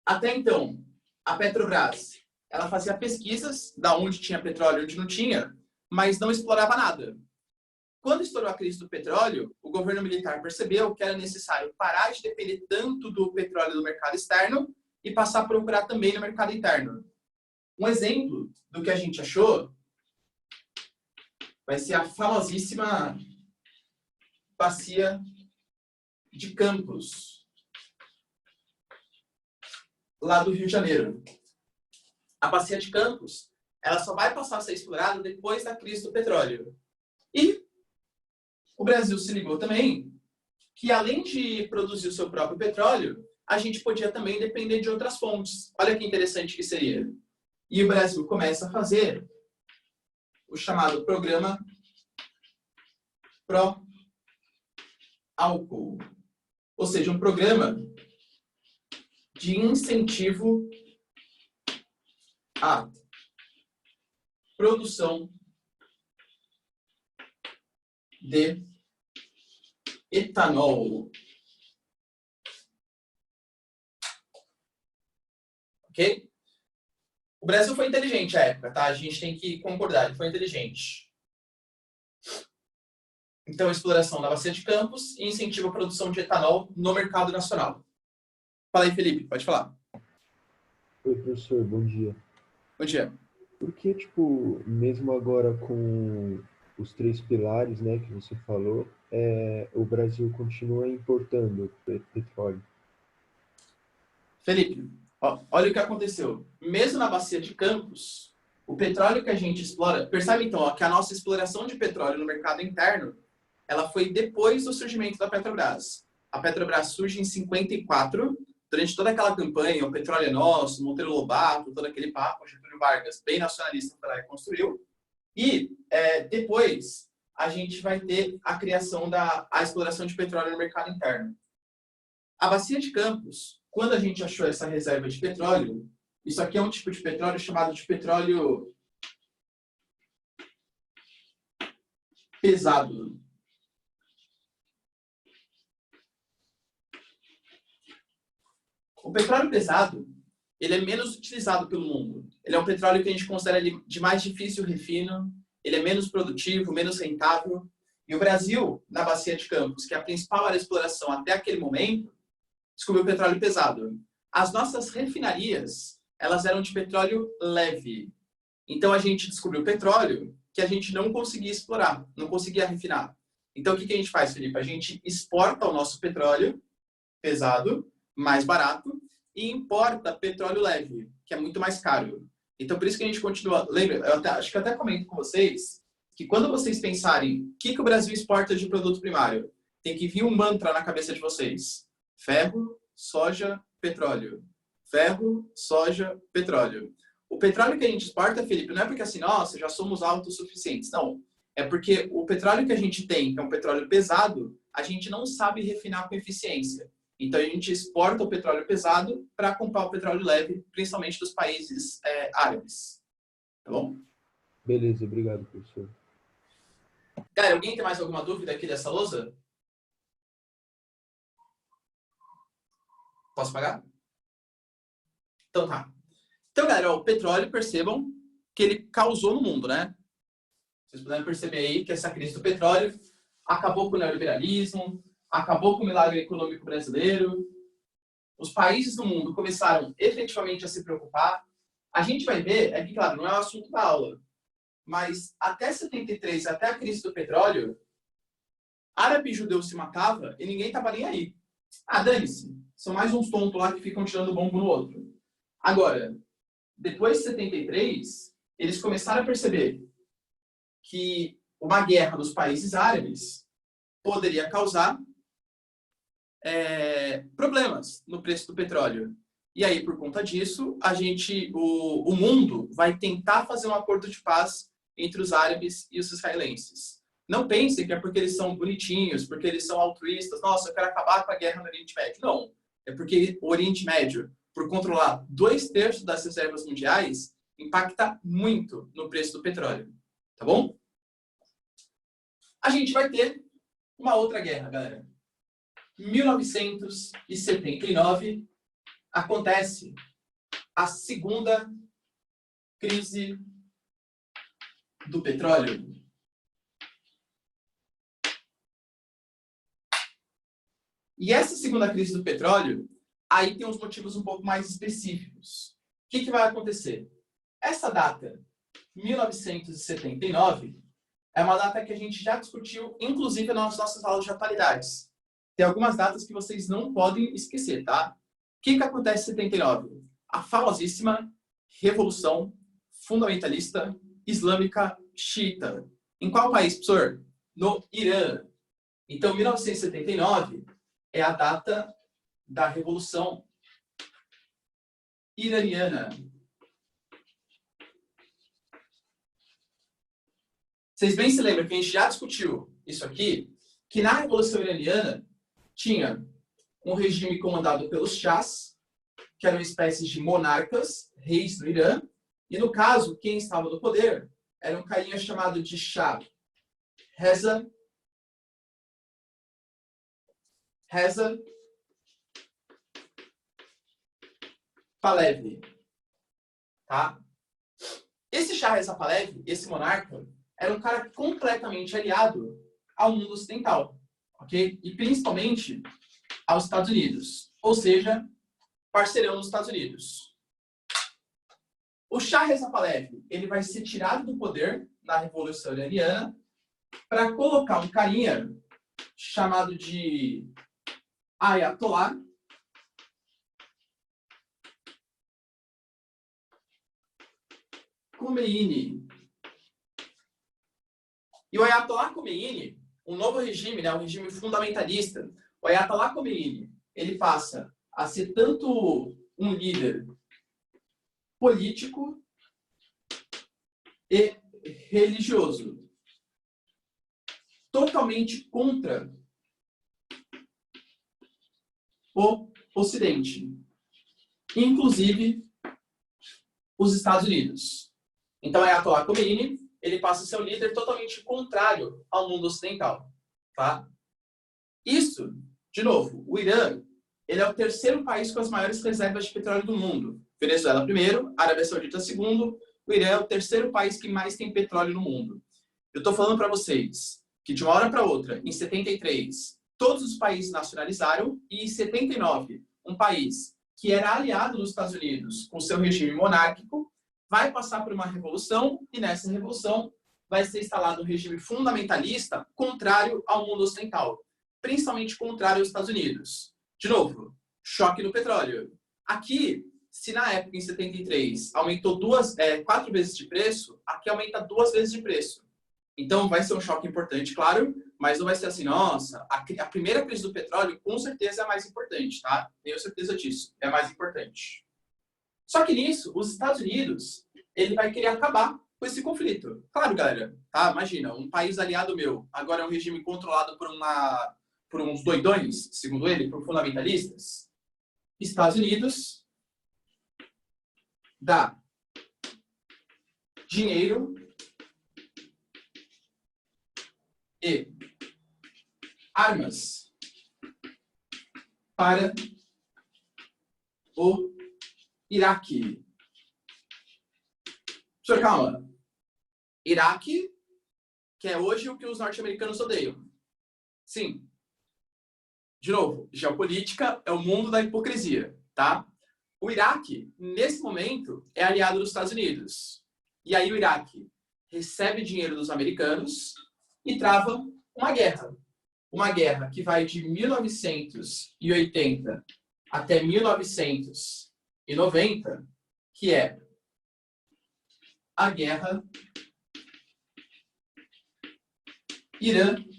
Até então, a Petrobras, ela fazia pesquisas da onde tinha petróleo e onde não tinha, mas não explorava nada. quando estourou a crise do petróleo, o governo militar percebeu que era necessário parar de depender tanto do petróleo do mercado externo e passar a procurar também no mercado interno. Um exemplo do que a gente achou vai ser a famosíssima bacia de Campos, lá do Rio de Janeiro. A bacia de Campos, ela só vai passar a ser explorada depois da crise do petróleo. E o Brasil se ligou também que, além de produzir o seu próprio petróleo, a gente podia também depender de outras fontes. Olha que interessante que seria. E o Brasil começa a fazer o chamado Programa Pró-Álcool, ou seja, um programa de incentivo à produção de etanol. Ok? O Brasil foi inteligente à época, tá? A gente tem que concordar, ele foi inteligente. Então, exploração da bacia de Campos e incentivo à produção de etanol no mercado nacional. Fala aí, Felipe, pode falar. Oi, professor, bom dia. Bom dia. Por que, mesmo agora com os 3 pilares, né, que você falou, o Brasil continua importando petróleo? Felipe, olha o que aconteceu. Mesmo na bacia de Campos, o petróleo que a gente explora... Percebe, então, que a nossa exploração de petróleo no mercado interno, ela foi depois do surgimento da Petrobras. A Petrobras surge em 54, durante toda aquela campanha, o petróleo é nosso, Monteiro Lobato, todo aquele papo, Getúlio Vargas, bem nacionalista, foi lá e construiu. E depois a gente vai ter a criação a exploração de petróleo no mercado interno. A bacia de Campos, quando a gente achou essa reserva de petróleo, isso aqui é um tipo de petróleo chamado de petróleo pesado. O petróleo pesado, ele é menos utilizado pelo mundo. Ele é um petróleo que a gente considera de mais difícil refino, ele é menos produtivo, menos rentável. E o Brasil, na bacia de Campos, que é a principal área de exploração até aquele momento, descobriu o petróleo pesado. As nossas refinarias, elas eram de petróleo leve. Então, a gente descobriu petróleo que a gente não conseguia explorar, não conseguia refinar. Então, o que a gente faz, Felipe? A gente exporta o nosso petróleo pesado, mais barato, e importa petróleo leve, que é muito mais caro. Então, por isso que a gente continua... Lembra, acho que eu até comento com vocês, que quando vocês pensarem o que o Brasil exporta de produto primário, tem que vir um mantra na cabeça de vocês. Ferro, soja, petróleo. Ferro, soja, petróleo. O petróleo que a gente exporta, Felipe, não é porque assim, nossa, já somos autossuficientes. Não. É porque o petróleo que a gente tem, que é um petróleo pesado, a gente não sabe refinar com eficiência. Então, a gente exporta o petróleo pesado para comprar o petróleo leve, principalmente dos países árabes. Tá bom? Beleza, obrigado, professor. Galera, alguém tem mais alguma dúvida aqui dessa lousa? Posso pagar? Então tá. Então, galera, o petróleo, percebam que ele causou no mundo, né? Vocês puderam perceber aí que essa crise do petróleo acabou com o neoliberalismo, acabou com o milagre econômico brasileiro. Os países do mundo começaram efetivamente a se preocupar. A gente vai ver, que claro, não é o assunto da aula, mas até 73, até a crise do petróleo, árabe e judeu se matava e ninguém estava nem aí. Ah, dane-se. São mais uns tontos lá que ficam tirando bombo no outro. Agora, depois de 73, eles começaram a perceber que uma guerra dos países árabes poderia causar problemas no preço do petróleo. E aí, por conta disso, o mundo vai tentar fazer um acordo de paz entre os árabes e os israelenses. Não pensem que é porque eles são bonitinhos, porque eles são altruístas. Nossa, eu quero acabar com a guerra no Oriente Médio. Não. É porque o Oriente Médio, por controlar 2/3 das reservas mundiais, impacta muito no preço do petróleo. Tá bom? A gente vai ter uma outra guerra, galera. Em 1979, acontece a segunda crise do petróleo. E essa segunda crise do petróleo, aí tem uns motivos um pouco mais específicos. O que vai acontecer? Essa data, 1979, é uma data que a gente já discutiu, inclusive nas nossas aulas de atualidades. Tem algumas datas que vocês não podem esquecer, tá? O que acontece em 79? A famosíssima Revolução Fundamentalista Islâmica Xiita. Em qual país, professor? No Irã. Então, 1979 é a data da Revolução Iraniana. Vocês bem se lembram que a gente já discutiu isso aqui, que na Revolução Iraniana tinha um regime comandado pelos chás, que eram espécies de monarcas, reis do Irã, e no caso, quem estava no poder era um carinha chamado de Shah Reza Pahlavi, tá? Esse Shah Reza Pahlavi, esse monarca, era um cara completamente aliado ao mundo ocidental, ok? E principalmente aos Estados Unidos, ou seja, parceirão dos Estados Unidos. O Shah Reza Pahlavi, ele vai ser tirado do poder na Revolução Iraniana para colocar um carinha chamado de Ayatollah Khomeini. E o Ayatollah Khomeini, um novo regime, né, um regime fundamentalista, o Ayatollah Khomeini, ele passa a ser tanto um líder político e religioso, totalmente contra o Ocidente, inclusive os Estados Unidos. Então, Ayatollah Khomeini, ele passa a ser um líder totalmente contrário ao mundo ocidental, tá? Isso, de novo, o Irã, ele é o terceiro país com as maiores reservas de petróleo do mundo. Venezuela primeiro, Arábia Saudita segundo, o Irã é o terceiro país que mais tem petróleo no mundo. Eu estou falando para vocês que de uma hora para outra, em 73, todos os países nacionalizaram e em 79, um país que era aliado dos Estados Unidos com seu regime monárquico, vai passar por uma revolução e nessa revolução vai ser instalado um regime fundamentalista contrário ao mundo ocidental, principalmente contrário aos Estados Unidos. De novo, choque no petróleo. Aqui, se na época, em 73, aumentou 4 vezes de preço, aqui aumenta 2 vezes de preço. Então, vai ser um choque importante, claro, mas não vai ser assim, nossa, a primeira crise do petróleo com certeza é a mais importante, tá? Tenho certeza disso, é a mais importante. Só que nisso, os Estados Unidos, ele vai querer acabar com esse conflito. Claro, galera, tá? Imagina, um país aliado meu, agora é um regime controlado por uns doidões, segundo ele, por fundamentalistas. Estados Unidos dá dinheiro e armas para o Iraque. Professor, calma. Iraque, que é hoje o que os norte-americanos odeiam. Sim. De novo, geopolítica é o mundo da hipocrisia, tá? O Iraque, nesse momento, é aliado dos Estados Unidos. E aí o Iraque recebe dinheiro dos americanos e trava uma guerra. Uma guerra que vai de 1980 até 1990, que é a guerra Irã-Iraque.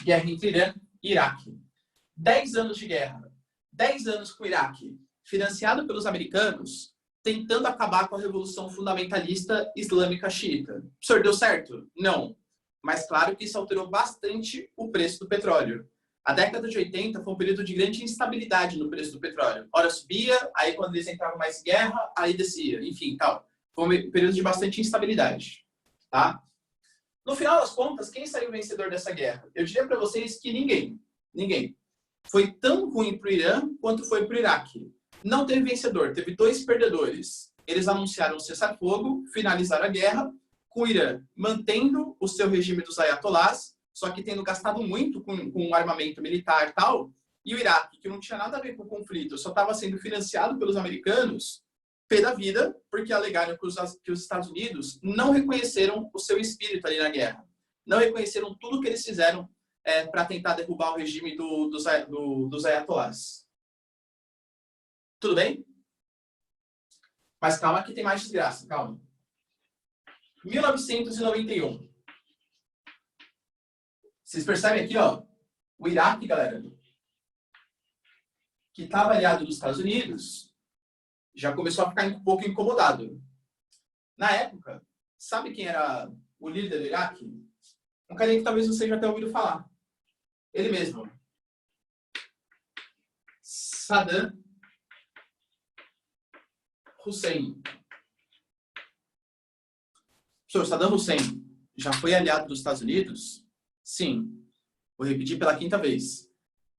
Guerra entre Irã e Iraque. 10 anos de guerra. 10 anos com o Iraque, financiado pelos americanos, tentando acabar com a Revolução Fundamentalista Islâmica Xiita. Professor, deu certo? Não. Mas claro que isso alterou bastante o preço do petróleo. A década de 80 foi um período de grande instabilidade no preço do petróleo. Ora subia, aí quando eles entravam mais em guerra, aí descia. Enfim, tal. Foi um período de bastante instabilidade. Tá? No final das contas, quem saiu vencedor dessa guerra? Eu diria para vocês que ninguém. Ninguém. Foi tão ruim para o Irã quanto foi para o Iraque. Não teve vencedor, teve 2 perdedores. eles anunciaram um cessar-fogo, finalizaram a guerra, com o Irã mantendo o seu regime dos ayatolás, só que tendo gastado muito com armamento militar e tal, e o Iraque, que não tinha nada a ver com o conflito, só estava sendo financiado pelos americanos, pé da vida, porque alegaram que os Estados Unidos não reconheceram o seu espírito ali na guerra. Não reconheceram tudo que eles fizeram para tentar derrubar o regime dos ayatolás. Tudo bem? Mas calma que tem mais desgraça, calma. 1991. Vocês percebem aqui, ó, o Iraque, galera, que estava aliado dos Estados Unidos, já começou a ficar um pouco incomodado. Na época, sabe quem era o líder do Iraque? Um carinha que talvez você já tenha ouvido falar. Ele mesmo. Saddam Hussein. Professor, Saddam Hussein já foi aliado dos Estados Unidos? Sim. Vou repetir pela 5ª vez.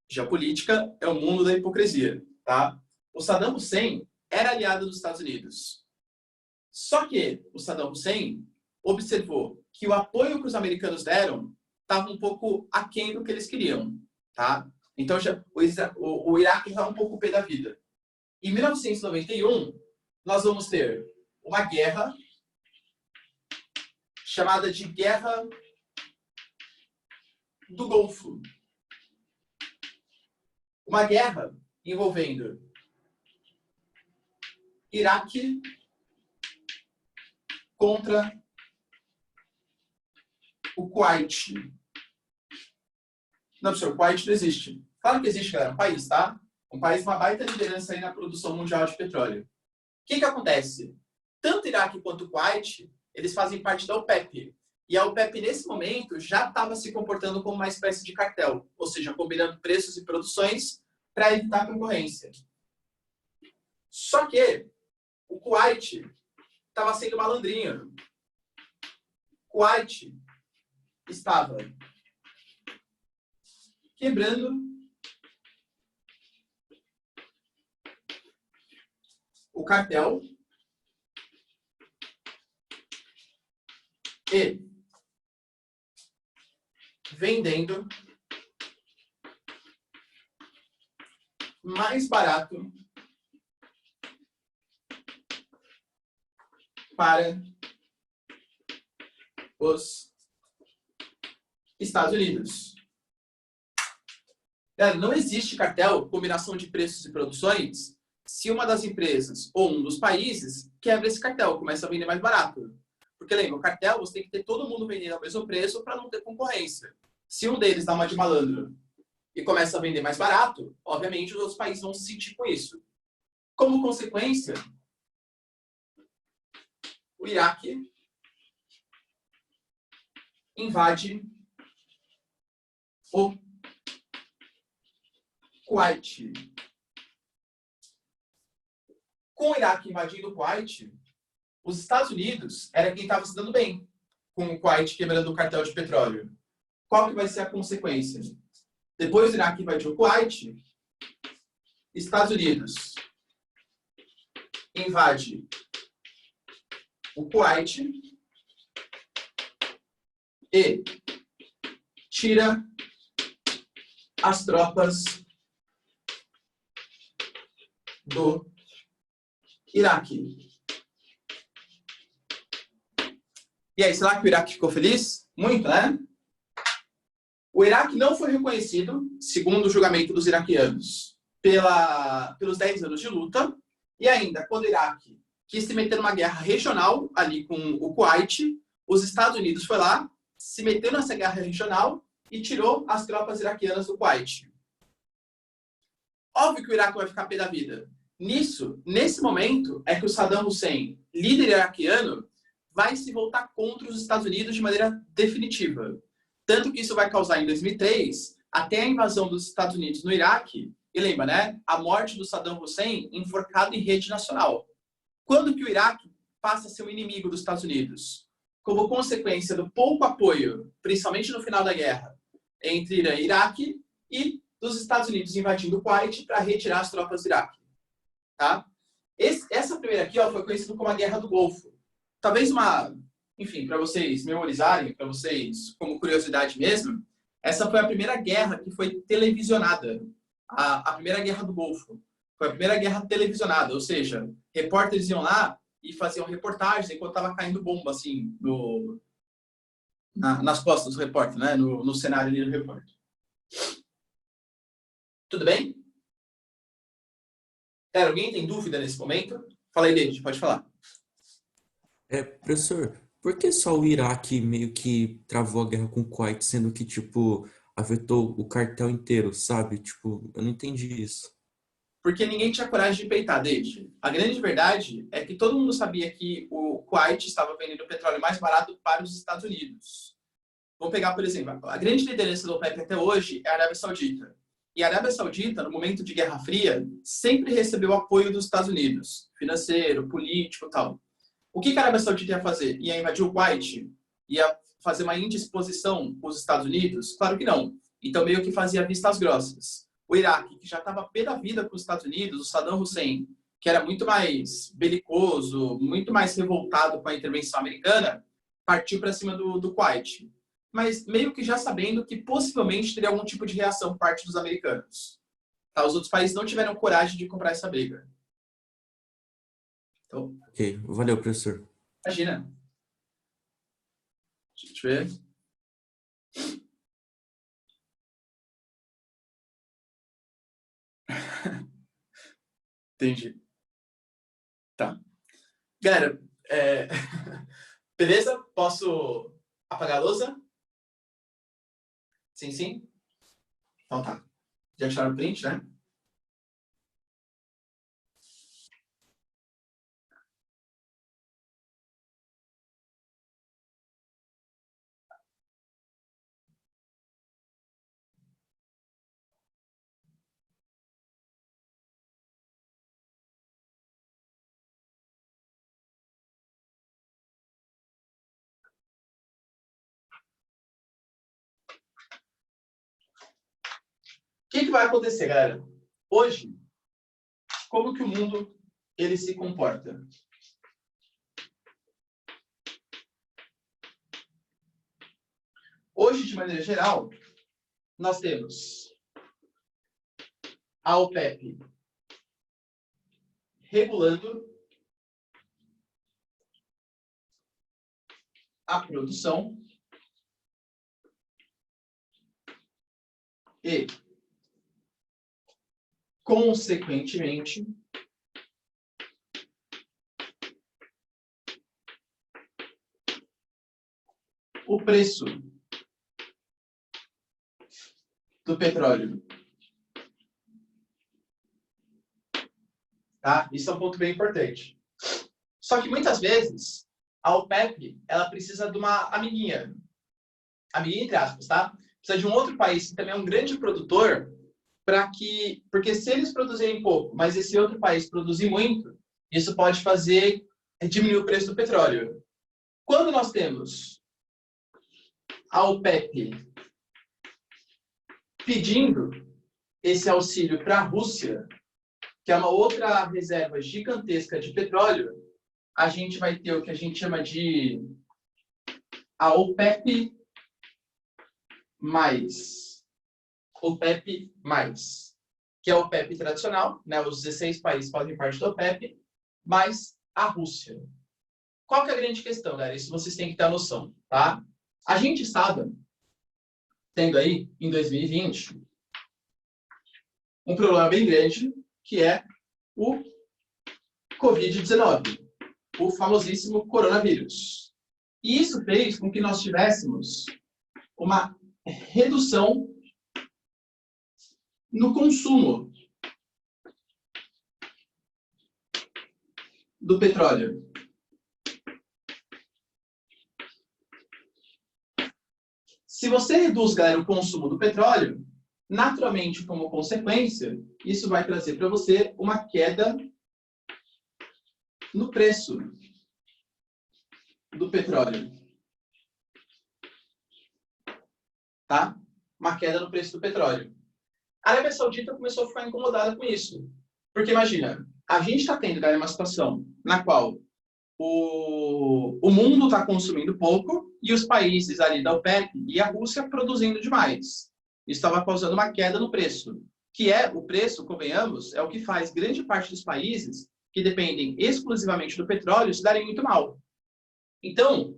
Geopolítica é o mundo da hipocrisia, tá? O Saddam Hussein era aliado dos Estados Unidos. Só que o Saddam Hussein observou que o apoio que os americanos deram estava um pouco aquém do que eles queriam, tá? Então o Iraque estava um pouco pé da vida. Em 1991, nós vamos ter uma guerra chamada de Guerra do Golfo. Uma guerra envolvendo Iraque contra o Kuwait. Não, professor, o Kuwait não existe. Claro que existe, galera, um país, tá? Um país com uma baita liderança aí na produção mundial de petróleo. O que acontece? Tanto Iraque quanto o Kuwait, eles fazem parte da OPEP. E a OPEP, nesse momento, já estava se comportando como uma espécie de cartel, ou seja, combinando preços e produções para evitar concorrência. Só que o Kuwait estava sendo malandrinho. O Kuwait estava quebrando o cartel e vendendo mais barato para os Estados Unidos. Não existe cartel, combinação de preços e produções, se uma das empresas ou um dos países quebra esse cartel, começa a vender mais barato. Porque lembra, o cartel você tem que ter todo mundo vendendo ao mesmo preço para não ter concorrência. Se um deles dá uma de malandro e começa a vender mais barato, obviamente os outros países vão se sentir com isso. Como consequência, o Iraque invade o Kuwait. Com o Iraque invadindo o Kuwait, os Estados Unidos era quem estava se dando bem com o Kuwait quebrando o cartel de petróleo. Qual que vai ser a consequência? Depois do Iraque invadir o Kuwait, Estados Unidos invade o Kuwait e tira as tropas do Iraque. E aí, será que o Iraque ficou feliz? Muito, né? O Iraque não foi reconhecido, segundo o julgamento dos iraquianos, pelos 10 anos de luta. E ainda, quando o Iraque quis se meter numa guerra regional, ali com o Kuwait, os Estados Unidos foi lá, se meteu nessa guerra regional e tirou as tropas iraquianas do Kuwait. Óbvio que o Iraque vai ficar pé da vida. Nesse momento, é que o Saddam Hussein, líder iraquiano, vai se voltar contra os Estados Unidos de maneira definitiva. Tanto que isso vai causar, em 2003, até a invasão dos Estados Unidos no Iraque, e lembra, né? A morte do Saddam Hussein enforcado em rede nacional. Quando que o Iraque passa a ser o inimigo dos Estados Unidos? Como consequência do pouco apoio, principalmente no final da guerra, entre Irã e Iraque, e dos Estados Unidos invadindo o Kuwait para retirar as tropas do Iraque. Tá? Essa primeira aqui, ó, foi conhecida como a Guerra do Golfo. Talvez enfim, para vocês memorizarem, para vocês, como curiosidade mesmo, essa foi a primeira guerra que foi televisionada. A primeira Guerra do Golfo. Foi a primeira guerra televisionada, ou seja, repórteres iam lá e faziam reportagens enquanto estava caindo bomba, assim, nas costas do repórter, né? No cenário ali do repórter. Tudo bem? Alguém tem dúvida nesse momento? Fala aí, David, pode falar. Professor, por que só o Iraque meio que travou a guerra com o Kuwait, sendo que, tipo, afetou o cartel inteiro, sabe? Tipo, eu não entendi isso. Porque ninguém tinha coragem de peitar, David. A grande verdade é que todo mundo sabia que o Kuwait estava vendendo petróleo mais barato para os Estados Unidos. Vamos pegar, por exemplo, a grande liderança do OPEP até hoje é a Arábia Saudita. E a Arábia Saudita, no momento de Guerra Fria, sempre recebeu apoio dos Estados Unidos, financeiro, político e tal. O que a Arábia Saudita ia fazer? Ia invadir o Kuwait? Ia fazer uma indisposição com os Estados Unidos? Claro que não. Então, meio que fazia vistas grossas. O Iraque, que já estava pé da vida com os Estados Unidos, o Saddam Hussein, que era muito mais belicoso, muito mais revoltado com a intervenção americana, partiu para cima do Kuwait. Mas meio que já sabendo que possivelmente teria algum tipo de reação por parte dos americanos. Tá? Os outros países não tiveram coragem de comprar essa briga. Então, Ok, valeu, professor. imagina. Deixa eu ver. Entendi. Tá. Galera, beleza? Posso apagar a lousa? Sim, sim? Então tá. Já acharam o print, né? O que vai acontecer, galera? Hoje, como que o mundo ele se comporta? Hoje, de maneira geral, nós temos a OPEP regulando a produção e, consequentemente, o preço do petróleo. Tá? Isso é um ponto bem importante. Só que muitas vezes a OPEP ela precisa de uma amiguinha entre aspas, tá? Precisa de um outro país que também é um grande produtor porque se eles produzirem pouco, mas esse outro país produzir muito, isso pode fazer diminuir o preço do petróleo. Quando nós temos a OPEP pedindo esse auxílio para a Rússia, que é uma outra reserva gigantesca de petróleo, a gente vai ter o que a gente chama de a OPEP+. OPEP+, que é a OPEP tradicional, né? Os 16 países fazem parte da OPEP, mais a Rússia. Qual que é a grande questão, galera? Isso vocês têm que ter a noção, tá? A gente estava tendo aí, em 2020, um problema bem grande, que é o Covid-19, o famosíssimo coronavírus. E isso fez com que nós tivéssemos uma redução no consumo do petróleo. Se você reduz, galera, o consumo do petróleo, naturalmente, como consequência, isso vai trazer para você uma queda no preço do petróleo. Tá? Uma queda no preço do petróleo. A Arábia Saudita começou a ficar incomodada com isso. Porque imagina, a gente está tendo, galera, uma situação na qual o mundo está consumindo pouco e os países ali da OPEP e a Rússia produzindo demais. Isso estava causando uma queda no preço, que é o preço, convenhamos, é o que faz grande parte dos países que dependem exclusivamente do petróleo se darem muito mal. Então,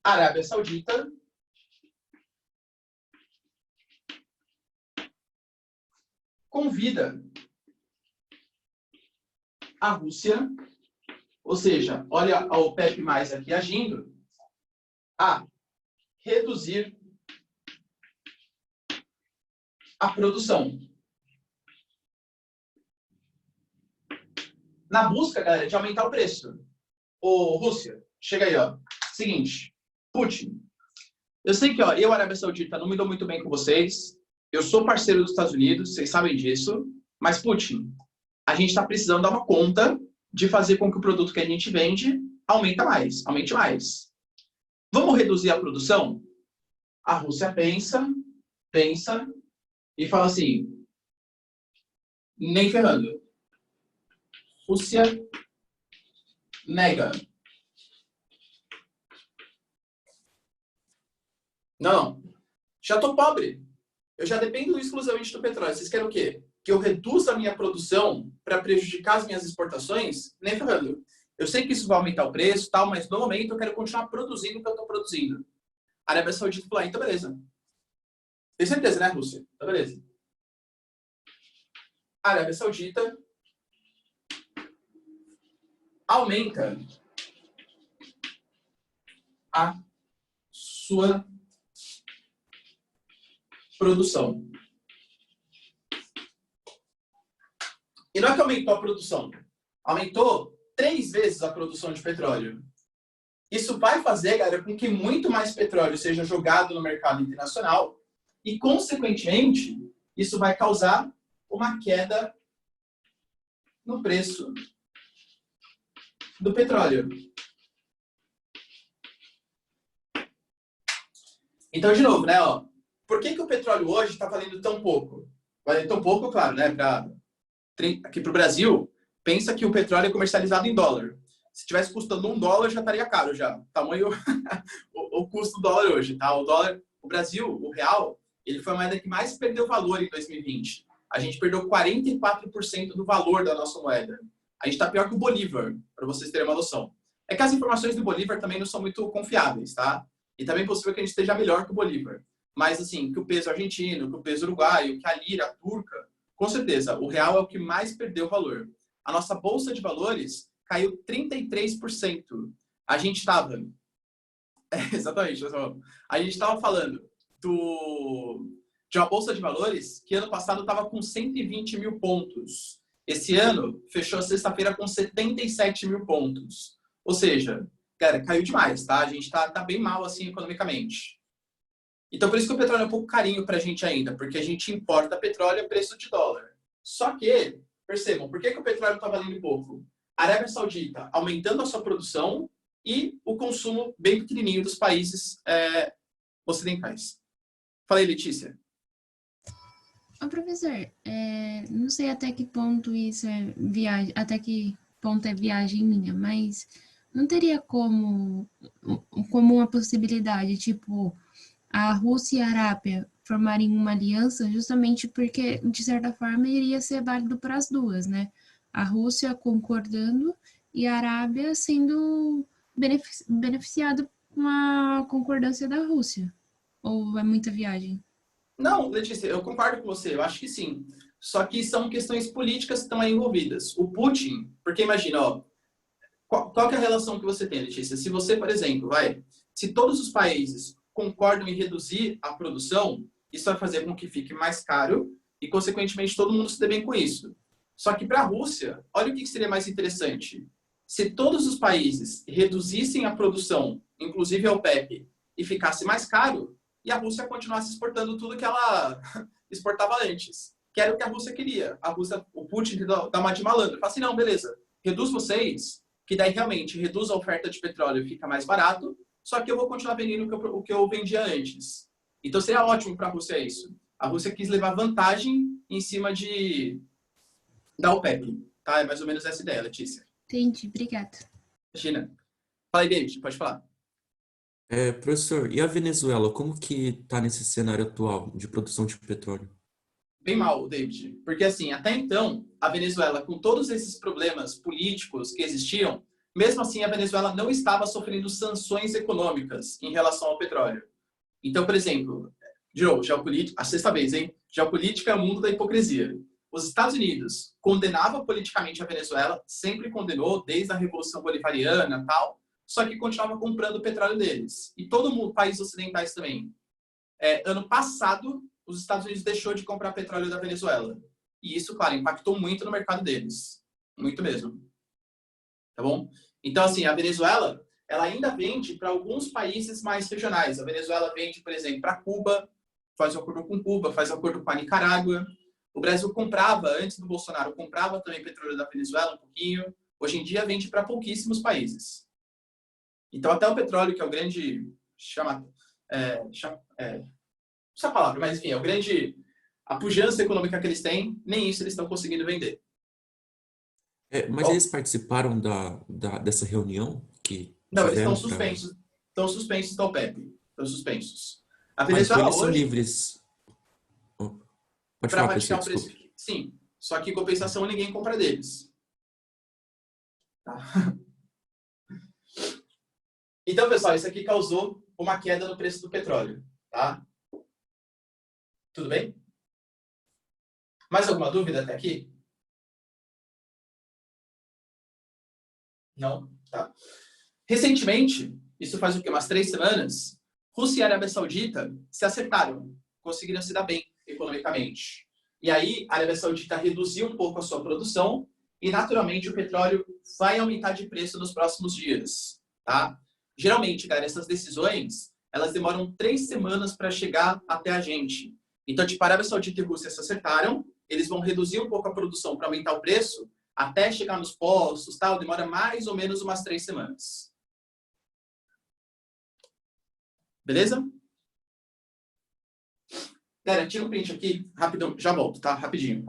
a Arábia Saudita convida a Rússia, ou seja, olha a OPEP mais aqui agindo, a reduzir a produção. Na busca, galera, de aumentar o preço. Ô, Rússia, chega aí, ó. Seguinte, Putin. Eu sei que, ó, eu, Arábia Saudita, não me dou muito bem com vocês. Eu sou parceiro dos Estados Unidos, vocês sabem disso. Mas, Putin, a gente está precisando dar uma conta de fazer com que o produto que a gente vende aumente mais. Vamos reduzir a produção? A Rússia pensa e fala assim, nem ferrando. Rússia nega. Não. Já tô pobre. Eu já dependo exclusivamente do petróleo. Vocês querem o quê? Que eu reduza a minha produção para prejudicar as minhas exportações? Nem ferrando. Eu sei que isso vai aumentar o preço, tal, mas no momento eu quero continuar produzindo o que eu estou produzindo. A Arábia Saudita falou, então beleza. Tem certeza, né, Rússia? Então beleza. A Arábia Saudita aumenta a sua produção. E não é que aumentou a produção, aumentou 3 vezes a produção de petróleo. Isso vai fazer, galera, com que muito mais petróleo seja jogado no mercado internacional e, consequentemente, isso vai causar uma queda no preço do petróleo. Então, de novo, né? Ó, por que o petróleo hoje está valendo tão pouco? Valendo tão pouco, claro, né? Aqui para o Brasil, pensa que o petróleo é comercializado em dólar. Se tivesse custando $1, já estaria caro já. Tamanho o custo do dólar hoje, tá? O Brasil, o real, ele foi a moeda que mais perdeu valor em 2020. A gente perdeu 44% do valor da nossa moeda. A gente está pior que o Bolívar, para vocês terem uma noção. É que as informações do Bolívar também não são muito confiáveis, tá? E também é possível que a gente esteja melhor que o Bolívar. Mas, assim, que o peso argentino, que o peso uruguaio, que a lira, a turca, com certeza, o real é o que mais perdeu valor. A nossa bolsa de valores caiu 33%. A gente estava... exatamente. A gente estava falando de uma bolsa de valores que ano passado estava com 120 mil pontos. Esse ano, fechou a sexta-feira com 77 mil pontos. Ou seja, cara, caiu demais, tá? A gente tá bem mal, assim, economicamente. Então, por isso que o petróleo é um pouco carinho pra gente ainda, porque a gente importa petróleo a preço de dólar. Só que, percebam, por que o petróleo tá valendo pouco? A Arábia Saudita aumentando a sua produção e o consumo bem pequenininho dos países ocidentais. Fala aí, Letícia. Ô, professor, não sei até que ponto isso é viagem, até que ponto é viagem minha, mas não teria como uma possibilidade, tipo, a Rússia e a Arábia formarem uma aliança justamente porque, de certa forma, iria ser válido para as duas, né? A Rússia concordando e a Arábia sendo beneficiada com a concordância da Rússia. Ou é muita viagem? Não, Letícia, eu concordo com você, eu acho que sim. Só que são questões políticas que estão aí envolvidas. O Putin, porque imagina, ó, qual que é a relação que você tem, Letícia? Se você, por exemplo, se todos os países concordam em reduzir a produção, isso vai fazer com que fique mais caro e, consequentemente, todo mundo se dê bem com isso. Só que para a Rússia, olha o que seria mais interessante. Se todos os países reduzissem a produção, inclusive a OPEP, e ficasse mais caro, e a Rússia continuasse exportando tudo que ela exportava antes. Que era o que a Rússia queria. O Putin dá uma de malandro. Fala assim, não, beleza, reduz vocês, que daí realmente reduz a oferta de petróleo e fica mais barato, só que eu vou continuar vendendo o que eu vendia antes. Então seria ótimo para a Rússia isso. A Rússia quis levar vantagem em cima da OPEP, tá? É mais ou menos essa ideia, Letícia. Entendi, obrigada. Imagina. Fala aí, David, pode falar. Professor, e a Venezuela, como que tá nesse cenário atual de produção de petróleo? Bem mal, David. Porque, assim, até então, a Venezuela, com todos esses problemas políticos que existiam, mesmo assim, a Venezuela não estava sofrendo sanções econômicas em relação ao petróleo. Então, por exemplo, de novo, geopolítica, a sexta vez, hein? Geopolítica é o mundo da hipocrisia. Os Estados Unidos condenava politicamente a Venezuela, sempre condenou, desde a Revolução Bolivariana e tal, só que continuava comprando o petróleo deles. E todo mundo, países ocidentais também. Ano passado, os Estados Unidos deixou de comprar petróleo da Venezuela. E isso, claro, impactou muito no mercado deles. Muito mesmo. Tá bom? Então, assim, a Venezuela, ela ainda vende para alguns países mais regionais. A Venezuela vende, por exemplo, para Cuba, faz um acordo com Cuba, faz um acordo com a Nicarágua. O Brasil comprava, antes do Bolsonaro, comprava também petróleo da Venezuela um pouquinho. Hoje em dia vende para pouquíssimos países. Então, até o petróleo, que é o grande... essa palavra, mas enfim, é o grande... A pujança econômica que eles têm, nem isso eles estão conseguindo vender. Mas eles participaram dessa reunião que não, eles estão tiveram suspensos. Estão suspensos da OPEP. Estão suspensos. A Mas Venezuela eles são hoje, livres. Pode para falar, praticar professor, o preço... desculpe. Sim, só que em compensação ninguém compra deles. Tá? Então, pessoal, isso aqui causou uma queda no preço do petróleo. Tá? Tudo bem? Mais alguma dúvida até aqui? Não? Tá. Recentemente, isso faz o quê? Umas 3 semanas, Rússia e Arábia Saudita se acertaram, conseguiram se dar bem economicamente. E aí, a Arábia Saudita reduziu um pouco a sua produção e, naturalmente, o petróleo vai aumentar de preço nos próximos dias. Tá? Geralmente, galera, essas decisões, elas demoram 3 semanas para chegar até a gente. Então, tipo, a Arábia Saudita e Rússia se acertaram, eles vão reduzir um pouco a produção para aumentar o preço, até chegar nos postos, tal, demora mais ou menos umas 3 semanas. Beleza? Galera, tira um print aqui, rapidão, já volto, tá? Rapidinho.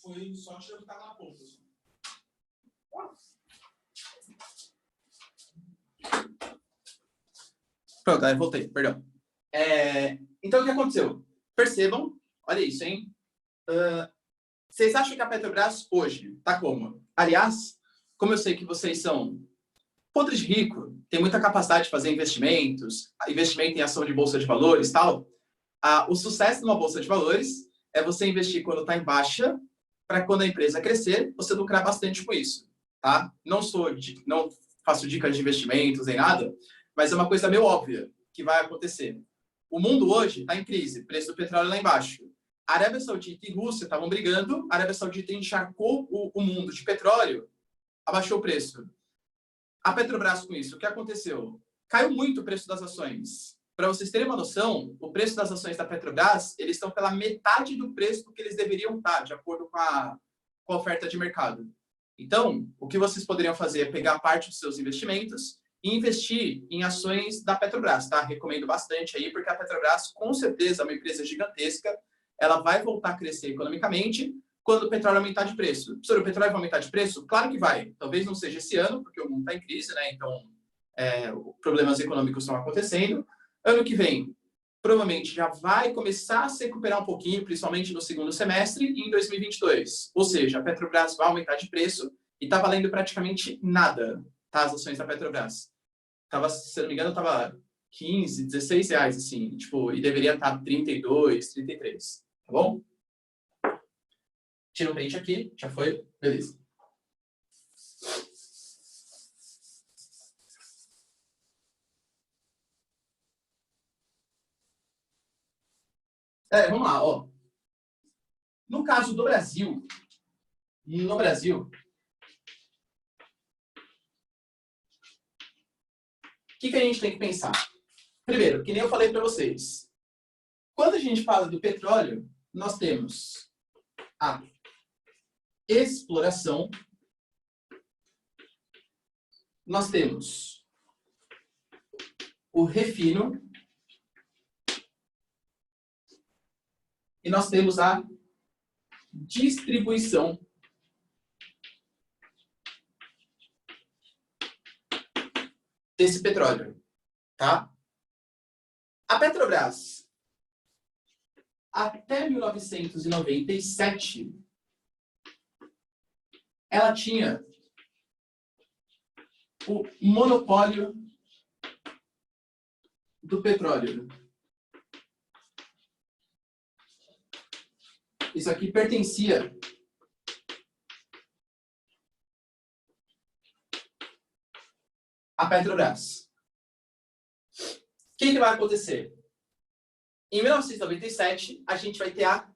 Foi só tirar o que estava na ponta. Pronto, aí voltei, perdão. Então, o que aconteceu? Percebam, olha isso, hein? Vocês acham que a Petrobras hoje está como? Aliás, como eu sei que vocês são podres de rico, tem muita capacidade de fazer investimentos, investimento em ação de bolsa de valores e tal, o sucesso numa bolsa de valores é você investir quando está em baixa, para quando a empresa crescer, você lucrar bastante com isso, tá? Não faço dicas de investimentos nem nada, mas é uma coisa meio óbvia que vai acontecer. O mundo hoje está em crise, preço do petróleo lá embaixo. A Arábia Saudita e Rússia estavam brigando, a Arábia Saudita encharcou o mundo de petróleo, abaixou o preço. A Petrobras com isso, o que aconteceu? caiu muito o preço das ações. Para vocês terem uma noção, o preço das ações da Petrobras, eles estão pela metade do preço que eles deveriam estar, de acordo com a oferta de mercado. Então, o que vocês poderiam fazer é pegar parte dos seus investimentos e investir em ações da Petrobras, tá? Recomendo bastante aí, porque a Petrobras, com certeza, é uma empresa gigantesca, ela vai voltar a crescer economicamente quando o petróleo aumentar de preço. Professor, o petróleo vai aumentar de preço? Claro que vai. Talvez não seja esse ano, porque o mundo está em crise, né? Então, problemas econômicos estão acontecendo. Ano que vem, provavelmente já vai começar a se recuperar um pouquinho, principalmente no segundo semestre e em 2022. Ou seja, a Petrobras vai aumentar de preço e está valendo praticamente nada, tá? As ações da Petrobras. Tava, se não me engano, estava 15, 16 reais, assim, tipo, e deveria estar 32, 33, tá bom? Tira o print aqui, já foi, beleza. Vamos lá, ó. No caso do Brasil, o que a gente tem que pensar? Primeiro, que nem eu falei para vocês, quando a gente fala do petróleo, nós temos a exploração, nós temos o refino e nós temos a distribuição desse petróleo, tá? A Petrobras, até 1997, ela tinha o monopólio do petróleo. Isso aqui pertencia à Petrobras. O que vai acontecer? Em 1997, a gente vai ter a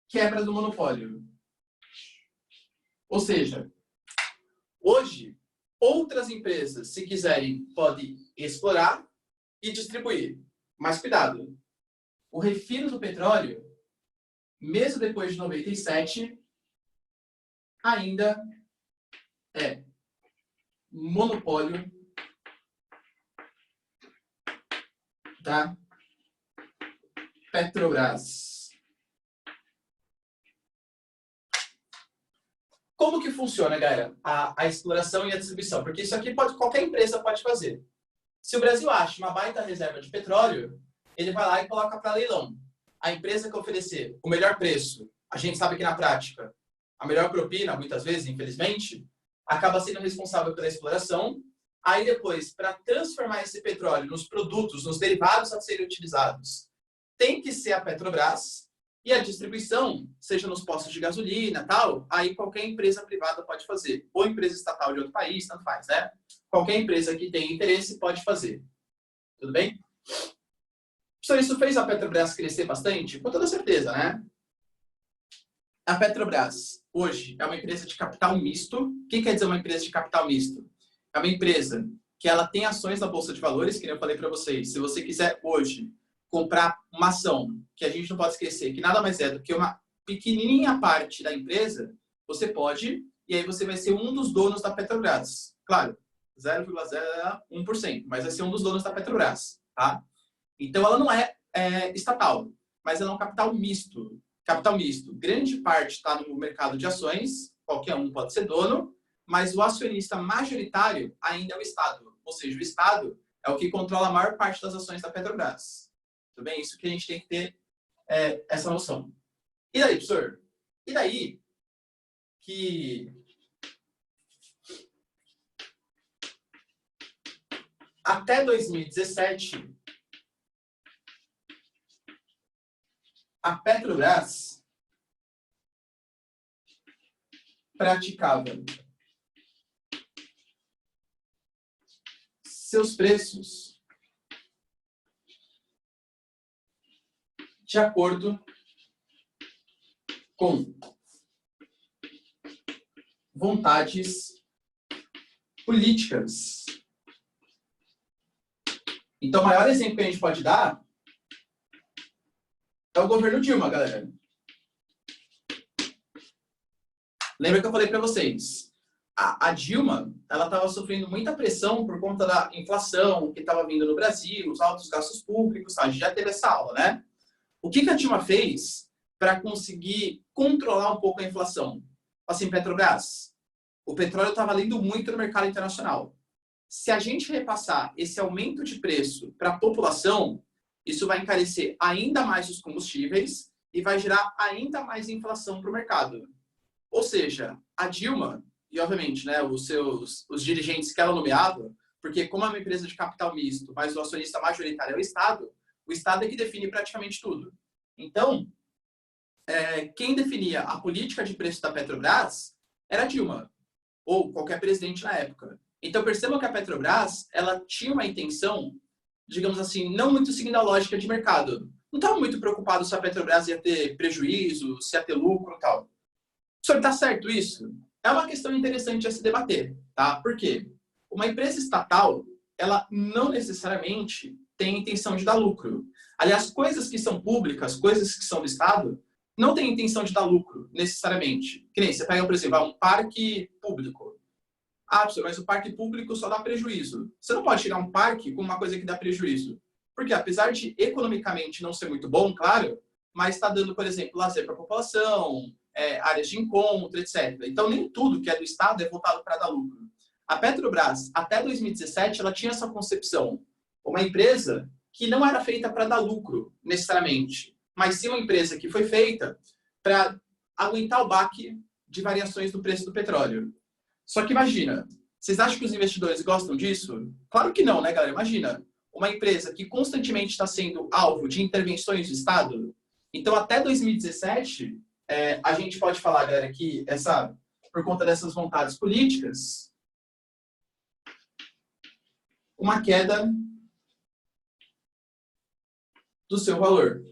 quebra do monopólio. Ou seja, hoje, outras empresas, se quiserem, podem explorar e distribuir. Mas cuidado, o refino do petróleo, mesmo depois de 97, ainda é monopólio da Petrobras. Como que funciona, galera, a exploração e a distribuição? Porque isso aqui qualquer empresa pode fazer. Se o Brasil acha uma baita reserva de petróleo, ele vai lá e coloca para leilão. A empresa que oferecer o melhor preço, a gente sabe que na prática, a melhor propina, muitas vezes, infelizmente, acaba sendo responsável pela exploração. Aí depois, para transformar esse petróleo nos produtos, nos derivados a serem utilizados, tem que ser a Petrobras. E a distribuição, seja nos postos de gasolina, tal, aí qualquer empresa privada pode fazer. Ou empresa estatal de outro país, tanto faz, né? Qualquer empresa que tenha interesse pode fazer. Tudo bem? Professor, isso fez a Petrobras crescer bastante? Com toda certeza, né? A Petrobras, hoje, é uma empresa de capital misto. O que quer dizer uma empresa de capital misto? É uma empresa que ela tem ações na Bolsa de Valores, que eu falei para vocês. Se você quiser hoje comprar uma ação, que a gente não pode esquecer, que nada mais é do que uma pequenininha parte da empresa, você pode, e aí você vai ser um dos donos da Petrobras. Claro, 0,01%, mas vai ser um dos donos da Petrobras, tá? Então, ela não é estatal, mas ela é um capital misto. Capital misto, grande parte está no mercado de ações, qualquer um pode ser dono, mas o acionista majoritário ainda é o Estado. Ou seja, o Estado é o que controla a maior parte das ações da Petrobras. Tudo bem? Isso que a gente tem que ter essa noção. E daí, professor? E daí que até 2017, a Petrobras praticava seus preços de acordo com vontades políticas Então, o maior exemplo que a gente pode dar é o governo Dilma, galera. Lembra que eu falei para vocês? A Dilma, ela estava sofrendo muita pressão por conta da inflação que estava vindo no Brasil, os altos gastos públicos, a gente já teve essa aula, né? O que a Dilma fez para conseguir controlar um pouco a inflação? Assim, Petrobras, o petróleo está valendo muito no mercado internacional. Se a gente repassar esse aumento de preço para a população, isso vai encarecer ainda mais os combustíveis e vai gerar ainda mais inflação para o mercado. Ou seja, a Dilma, e obviamente, né, os dirigentes que ela nomeava, porque como é uma empresa de capital misto, mas o acionista majoritário é o Estado é que define praticamente tudo. Então, quem definia a política de preço da Petrobras era a Dilma, ou qualquer presidente na época. Então, percebam que a Petrobras, ela tinha uma intenção, digamos assim, não muito seguindo a lógica de mercado. Não estava muito preocupado se a Petrobras ia ter prejuízo, se ia ter lucro e tal. Senhor, está certo isso? É uma questão interessante a se debater, tá? Por quê? Uma empresa estatal, ela não necessariamente tem a intenção de dar lucro. Aliás, coisas que são públicas, coisas que são do Estado, não tem intenção de dar lucro, necessariamente. Que nem você pega, por exemplo, um parque público. Ah, mas o parque público só dá prejuízo. Você não pode tirar um parque com uma coisa que dá prejuízo. Porque apesar de economicamente não ser muito bom, claro, mas está dando, por exemplo, lazer para a população, áreas de encontro, etc. Então, nem tudo que é do Estado é voltado para dar lucro. A Petrobras, até 2017, ela tinha essa concepção. Uma empresa que não era feita para dar lucro, necessariamente, mas sim uma empresa que foi feita para aguentar o baque de variações do preço do petróleo. Só que imagina, vocês acham que os investidores gostam disso? Claro que não, né, galera? Imagina, uma empresa que constantemente está sendo alvo de intervenções do Estado. Então, até 2017, a gente pode falar, galera, que por conta dessas vontades políticas, uma queda do seu valor.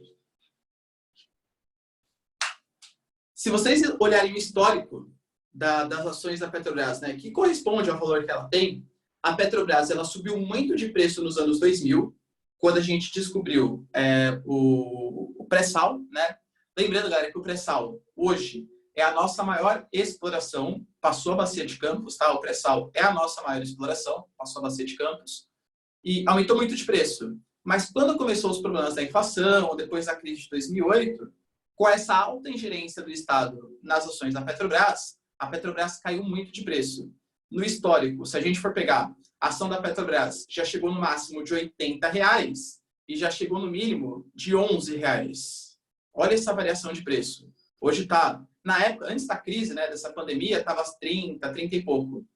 Se vocês olharem o histórico das ações da Petrobras, né, que corresponde ao valor que ela tem, a Petrobras ela subiu muito de preço nos anos 2000, quando a gente descobriu o pré-sal, né? Lembrando, galera, que o pré-sal hoje é a nossa maior exploração, passou a Bacia de Campos, tá? O pré-sal é a nossa maior exploração, passou a Bacia de Campos, e aumentou muito de preço. Mas quando começou os problemas da inflação, depois da crise de 2008, com essa alta ingerência do Estado nas ações da Petrobras, a Petrobras caiu muito de preço. No histórico, se a gente for pegar, a ação da Petrobras já chegou no máximo de R$80 e já chegou no mínimo de R$11. Olha essa variação de preço. Hoje está, na época, antes da crise, né, dessa pandemia, estava 30 e pouco.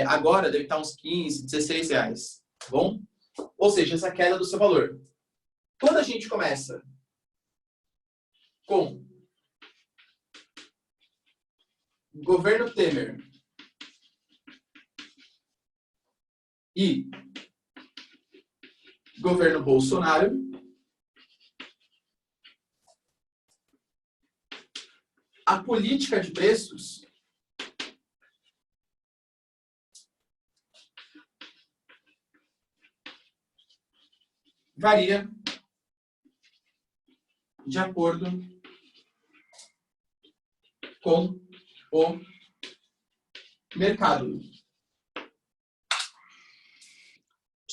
Agora deve estar uns 15, R$16. Tá bom? Ou seja, essa queda do seu valor. Quando a gente começa com governo Temer e governo Bolsonaro, a política de preços varia de acordo com o mercado.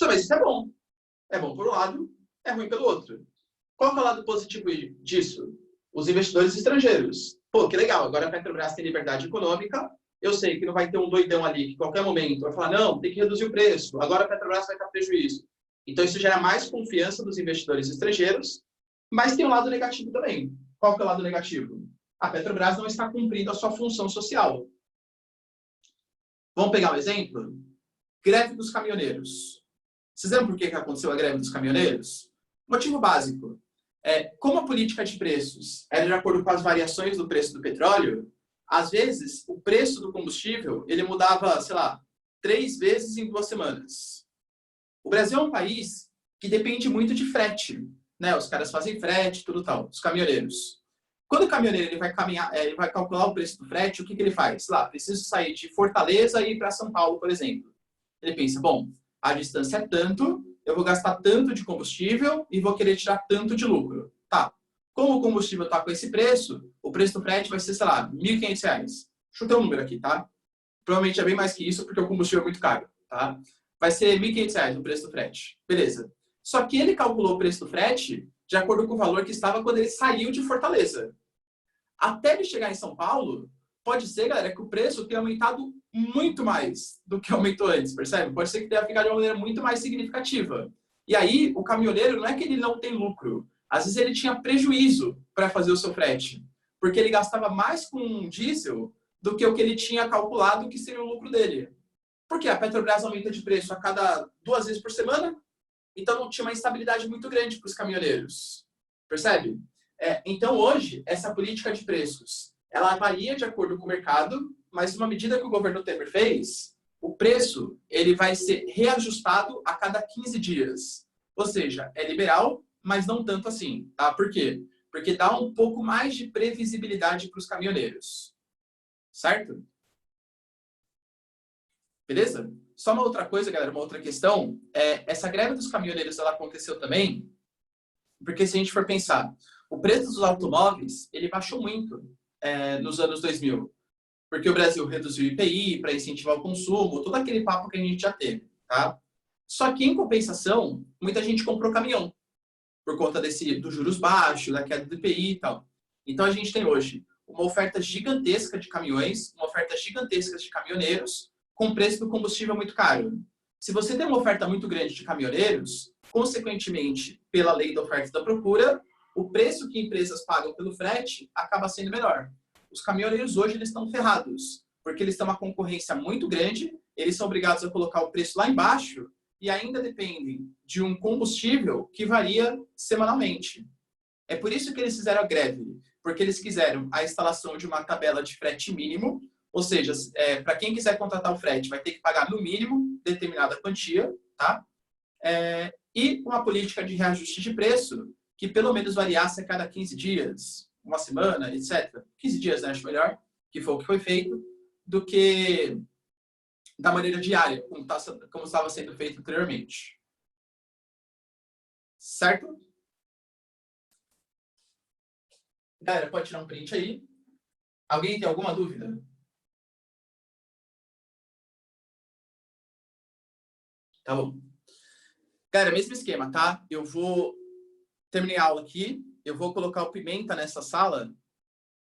Mas isso é bom. É bom por um lado, é ruim pelo outro. Qual é o lado positivo disso? Os investidores estrangeiros. Pô, que legal, agora a Petrobras tem liberdade econômica, eu sei que não vai ter um doidão ali que em qualquer momento vai falar, não, tem que reduzir o preço, agora a Petrobras vai ter prejuízo. Então isso gera mais confiança dos investidores estrangeiros, mas tem um lado negativo também. Qual que é o lado negativo? A Petrobras não está cumprindo a sua função social. Vamos pegar um exemplo? Greve dos caminhoneiros. Vocês lembram por que aconteceu a greve dos caminhoneiros? Motivo básico. Como a política de preços era de acordo com as variações do preço do petróleo, às vezes o preço do combustível ele mudava, sei lá, 3 vezes em 2 semanas. O Brasil é um país que depende muito de frete, né? Os caras fazem frete, tudo tal, os caminhoneiros. Quando o caminhoneiro ele vai caminhar, ele vai calcular o preço do frete, o que ele faz? Sei lá, preciso sair de Fortaleza e ir para São Paulo, por exemplo. Ele pensa, bom, a distância é tanto, eu vou gastar tanto de combustível e vou querer tirar tanto de lucro. Tá. Como o combustível está com esse preço, o preço do frete vai ser, sei lá, R$ 1.500. Chutei um número aqui, tá? Provavelmente é bem mais que isso, porque o combustível é muito caro, tá? Vai ser R$ 1.500 o preço do frete. Beleza. Só que ele calculou o preço do frete de acordo com o valor que estava quando ele saiu de Fortaleza. Até ele chegar em São Paulo, pode ser, galera, que o preço tenha aumentado muito mais do que aumentou antes, percebe? Pode ser que tenha ficado de uma maneira muito mais significativa. E aí, o caminhoneiro não é que ele não tem lucro. Às vezes ele tinha prejuízo para fazer o seu frete, porque ele gastava mais com diesel do que o que ele tinha calculado que seria o lucro dele. Porque a Petrobras aumenta de preço a cada 2 vezes por semana, então não tinha uma instabilidade muito grande para os caminhoneiros. Percebe? Então, hoje, essa política de preços, ela varia de acordo com o mercado, mas uma medida que o governo Temer fez, o preço ele vai ser reajustado a cada 15 dias. Ou seja, é liberal, mas não tanto assim. Tá? Por quê? Porque dá um pouco mais de previsibilidade para os caminhoneiros. Certo? Beleza? Só uma outra coisa, galera, uma outra questão. Essa greve dos caminhoneiros ela aconteceu também, porque se a gente for pensar, o preço dos automóveis ele baixou muito nos anos 2000, porque o Brasil reduziu o IPI para incentivar o consumo, todo aquele papo que a gente já teve, tá? Só que, em compensação, muita gente comprou caminhão, por conta dos juros baixos, da queda do IPI e tal. Então, a gente tem hoje uma oferta gigantesca de caminhões, uma oferta gigantesca de caminhoneiros, com preço do combustível muito caro. Se você tem uma oferta muito grande de caminhoneiros, consequentemente, pela lei da oferta e da procura, o preço que empresas pagam pelo frete acaba sendo menor. Os caminhoneiros hoje eles estão ferrados, porque eles têm uma concorrência muito grande, eles são obrigados a colocar o preço lá embaixo e ainda dependem de um combustível que varia semanalmente. É por isso que eles fizeram a greve, porque eles quiseram a instalação de uma tabela de frete mínimo, ou seja, para quem quiser contratar o frete vai ter que pagar no mínimo determinada quantia, tá? E uma política de reajuste de preço que pelo menos variasse a cada 15 dias, uma semana, etc. 15 dias, né, acho melhor, que foi o que foi feito, do que da maneira diária, como estava sendo feito anteriormente. Certo? Galera, pode tirar um print aí. Alguém tem alguma dúvida? Tá bom. Galera, mesmo esquema, tá? Eu vou terminei a aula aqui, eu vou colocar o Pimenta nessa sala,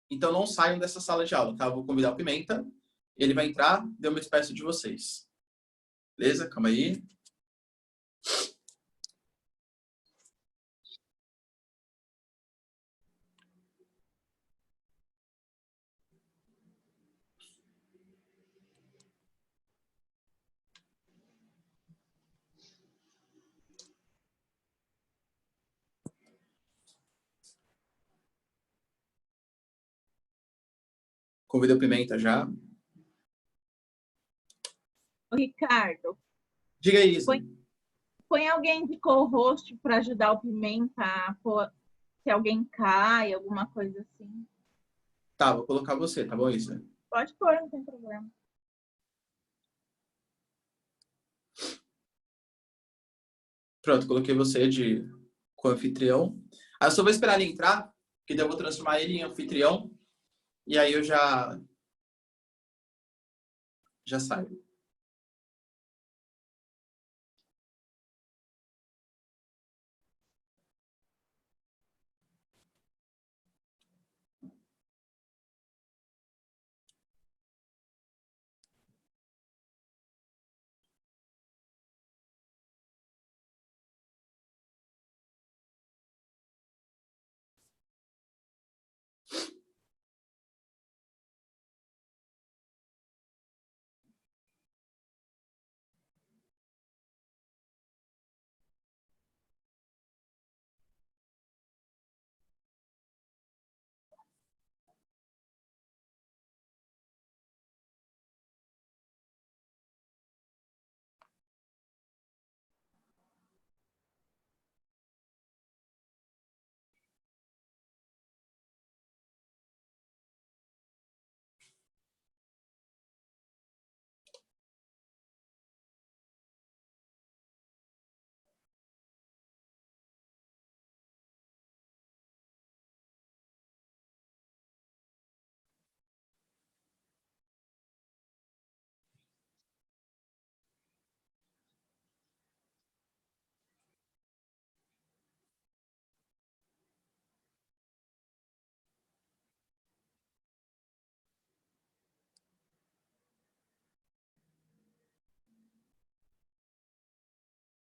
então não saiam dessa sala de aula, tá? Eu vou convidar o Pimenta, ele vai entrar, eu me despeço de vocês. Beleza? Calma aí. Convidei o Pimenta já. Ô, Ricardo, Diga aí, Isa. põe alguém de co-host para ajudar o Pimenta se alguém cai, alguma coisa assim. Tá, vou colocar você, tá bom, Isa? Pode pôr, não tem problema. Pronto, coloquei você com anfitrião. Aí eu só vou esperar ele entrar, que daí eu vou transformar ele em anfitrião, e aí eu já saio.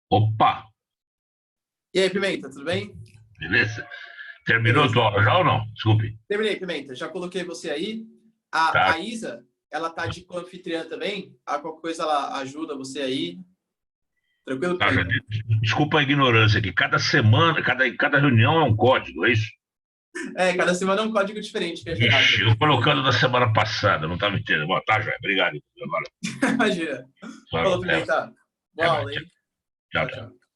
Opa, E aí, Pimenta, tudo bem? beleza? Terminou a Beleza. tua aula já ou não? Desculpe. Terminei, Pimenta. Já coloquei você aí. A, Tá. a Isa, ela tá de co-anfitriã também. A qualquer coisa ela ajuda você aí. Tranquilo, Tá, já, Pimenta? desculpa a ignorância aqui. Cada semana, cada reunião é um código, é isso? Cada semana é um código diferente que é gerado. Ixi, eu colocando da semana passada, não estava entendendo. Bom, tá, já. Obrigado. Agora, Imagina. Falou, até, Pimenta. Boa mais. aula, hein? Tchau, Tchau, tchau. tchau.